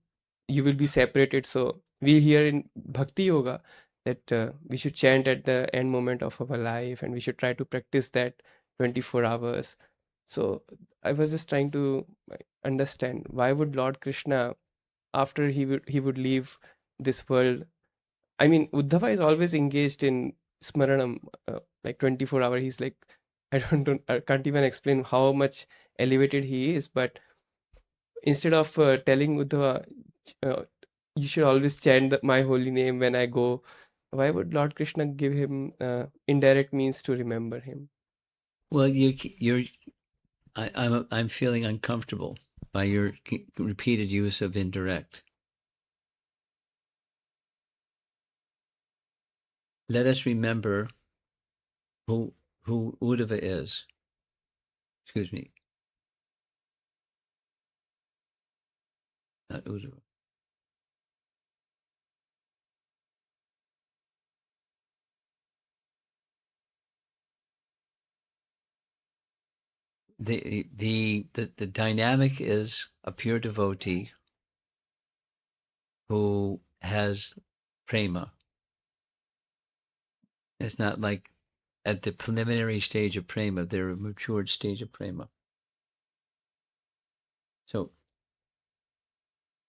you will be separated. So we hear in Bhakti Yoga that we should chant at the end moment of our life, and we should try to practice that 24 hours. So I was just trying to understand, why would Lord Krishna, after he would leave this world, I mean, Uddhava is always engaged in smaranam, like 24 hour. He's like, I can't even explain how much elevated he is, but instead of telling Uddhava, you should always chant my holy name when I go, why would Lord Krishna give him indirect means to remember him? Well, I'm feeling uncomfortable by your repeated use of indirect. Let us remember who Uddhava is. Excuse me. Not Uddhava. The dynamic is a pure devotee who has prema. It's not like at the preliminary stage of prema, they're a matured stage of prema. So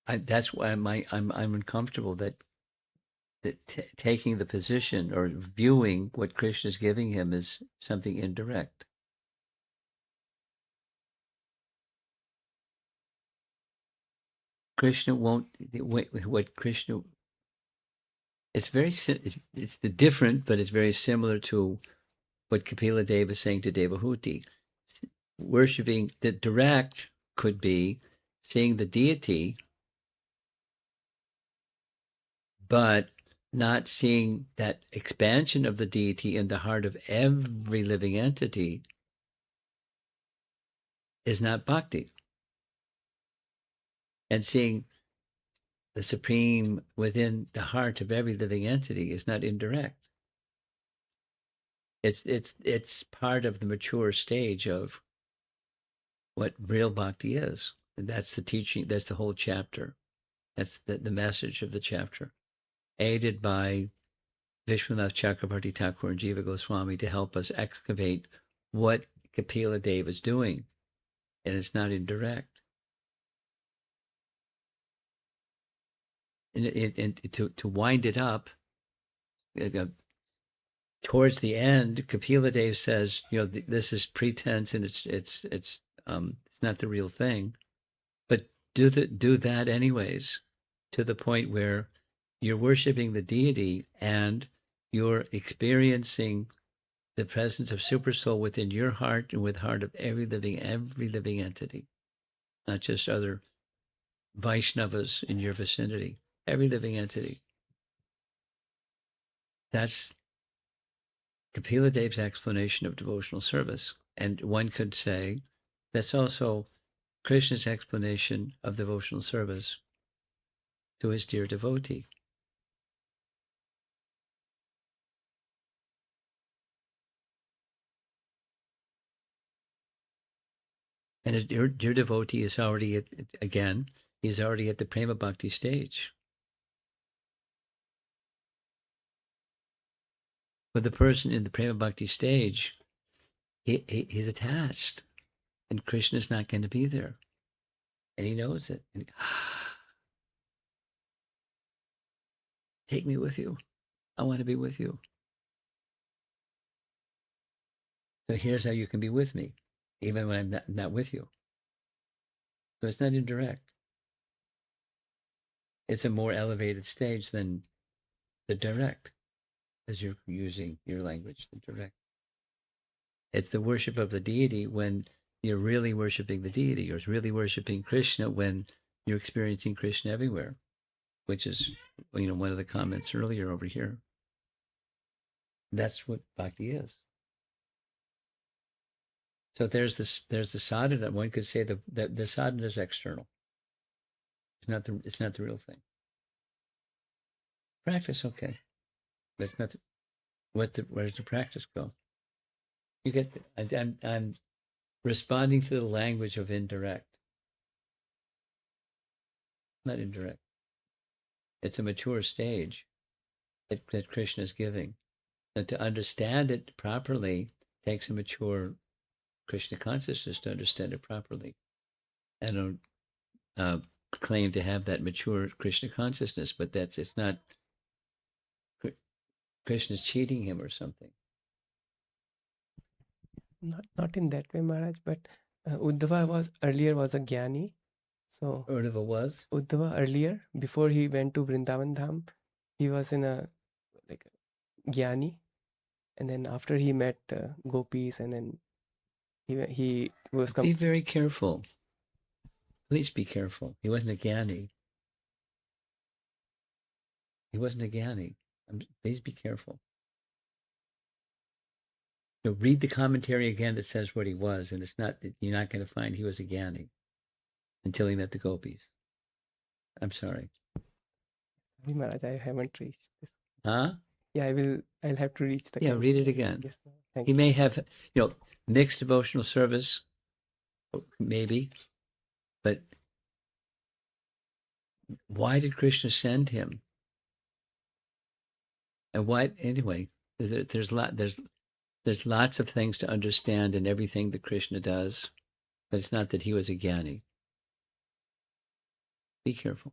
that's why I'm uncomfortable that taking the position or viewing what Krishna is giving him is something indirect. Krishna won't. What Krishna? It's very. It's the different, but it's very similar to what Kapila Deva is saying to Devahuti. Worshipping the direct could be seeing the deity but not seeing that expansion of the deity in the heart of every living entity is not bhakti. And seeing the supreme within the heart of every living entity is not indirect. It's part of the mature stage of what real bhakti is. And that's the teaching, that's the whole chapter. That's the message of the chapter, aided by Vishwanath Chakrabarti Thakur and Jiva Goswami to help us excavate what Kapila Dev is doing. And it's not indirect. And to wind it up, towards the end, Kapila Dev says, this is pretense and it's not the real thing, but do that anyways, to the point where you're worshiping the deity and you're experiencing the presence of Supersoul within your heart and with heart of every living entity, not just other Vaishnavas in your vicinity, every living entity. That's Kapila Dev's explanation of devotional service. And one could say that's also Krishna's explanation of devotional service to his dear devotee. And his dear devotee is already he's already at the Prema Bhakti stage. But the person in the Prema Bhakti stage, he's attached, and Krishna's not going to be there. And he knows it. And take me with you. I want to be with you. So here's how you can be with me, even when I'm not with you. So it's not indirect. It's a more elevated stage than the direct, as you're using your language, the direct. It's the worship of the deity when you're really worshiping the deity. You're really worshiping Krishna when you're experiencing Krishna everywhere, which is, one of the comments earlier over here. That's what bhakti is. So there's the sadhana. One could say the sadhana is external. It's not the real thing. Practice, okay, but it's not. Where does the practice go? You get. I'm responding to the language of indirect, not indirect. It's a mature stage that Krishna is giving, and to understand it properly takes a mature Krishna consciousness to understand it properly. I don't claim to have that mature Krishna consciousness, but it's not. Krishna's cheating him or something. Not in that way, Maharaj, but Uddhava was a Jnani. So Uddhava was? Uddhava earlier, before he went to Vrindavan Dham, he was in a Jnani. And then after he met gopis, and then he was... Be very careful. Please be careful. He wasn't a Jnani. He wasn't a Jnani. Please be careful. Read the commentary again that says what he was, and you're not going to find he was a Jnani until he met the gopis. I'm sorry. Sorry, Maharaj, I haven't reached this. Huh? Yeah, I'll have to reach the... Yeah, read it again. Yes, thank He you. may have, mixed devotional service, maybe, but why did Krishna send him? And why, anyway, there's lots of things to understand in everything that Krishna does, but it's not that he was a Jnani. Be careful.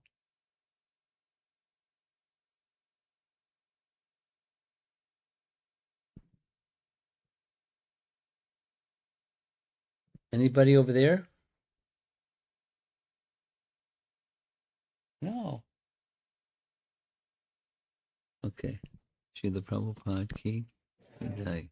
Anybody over there? No. Okay. Srila Prabhupada ki jai.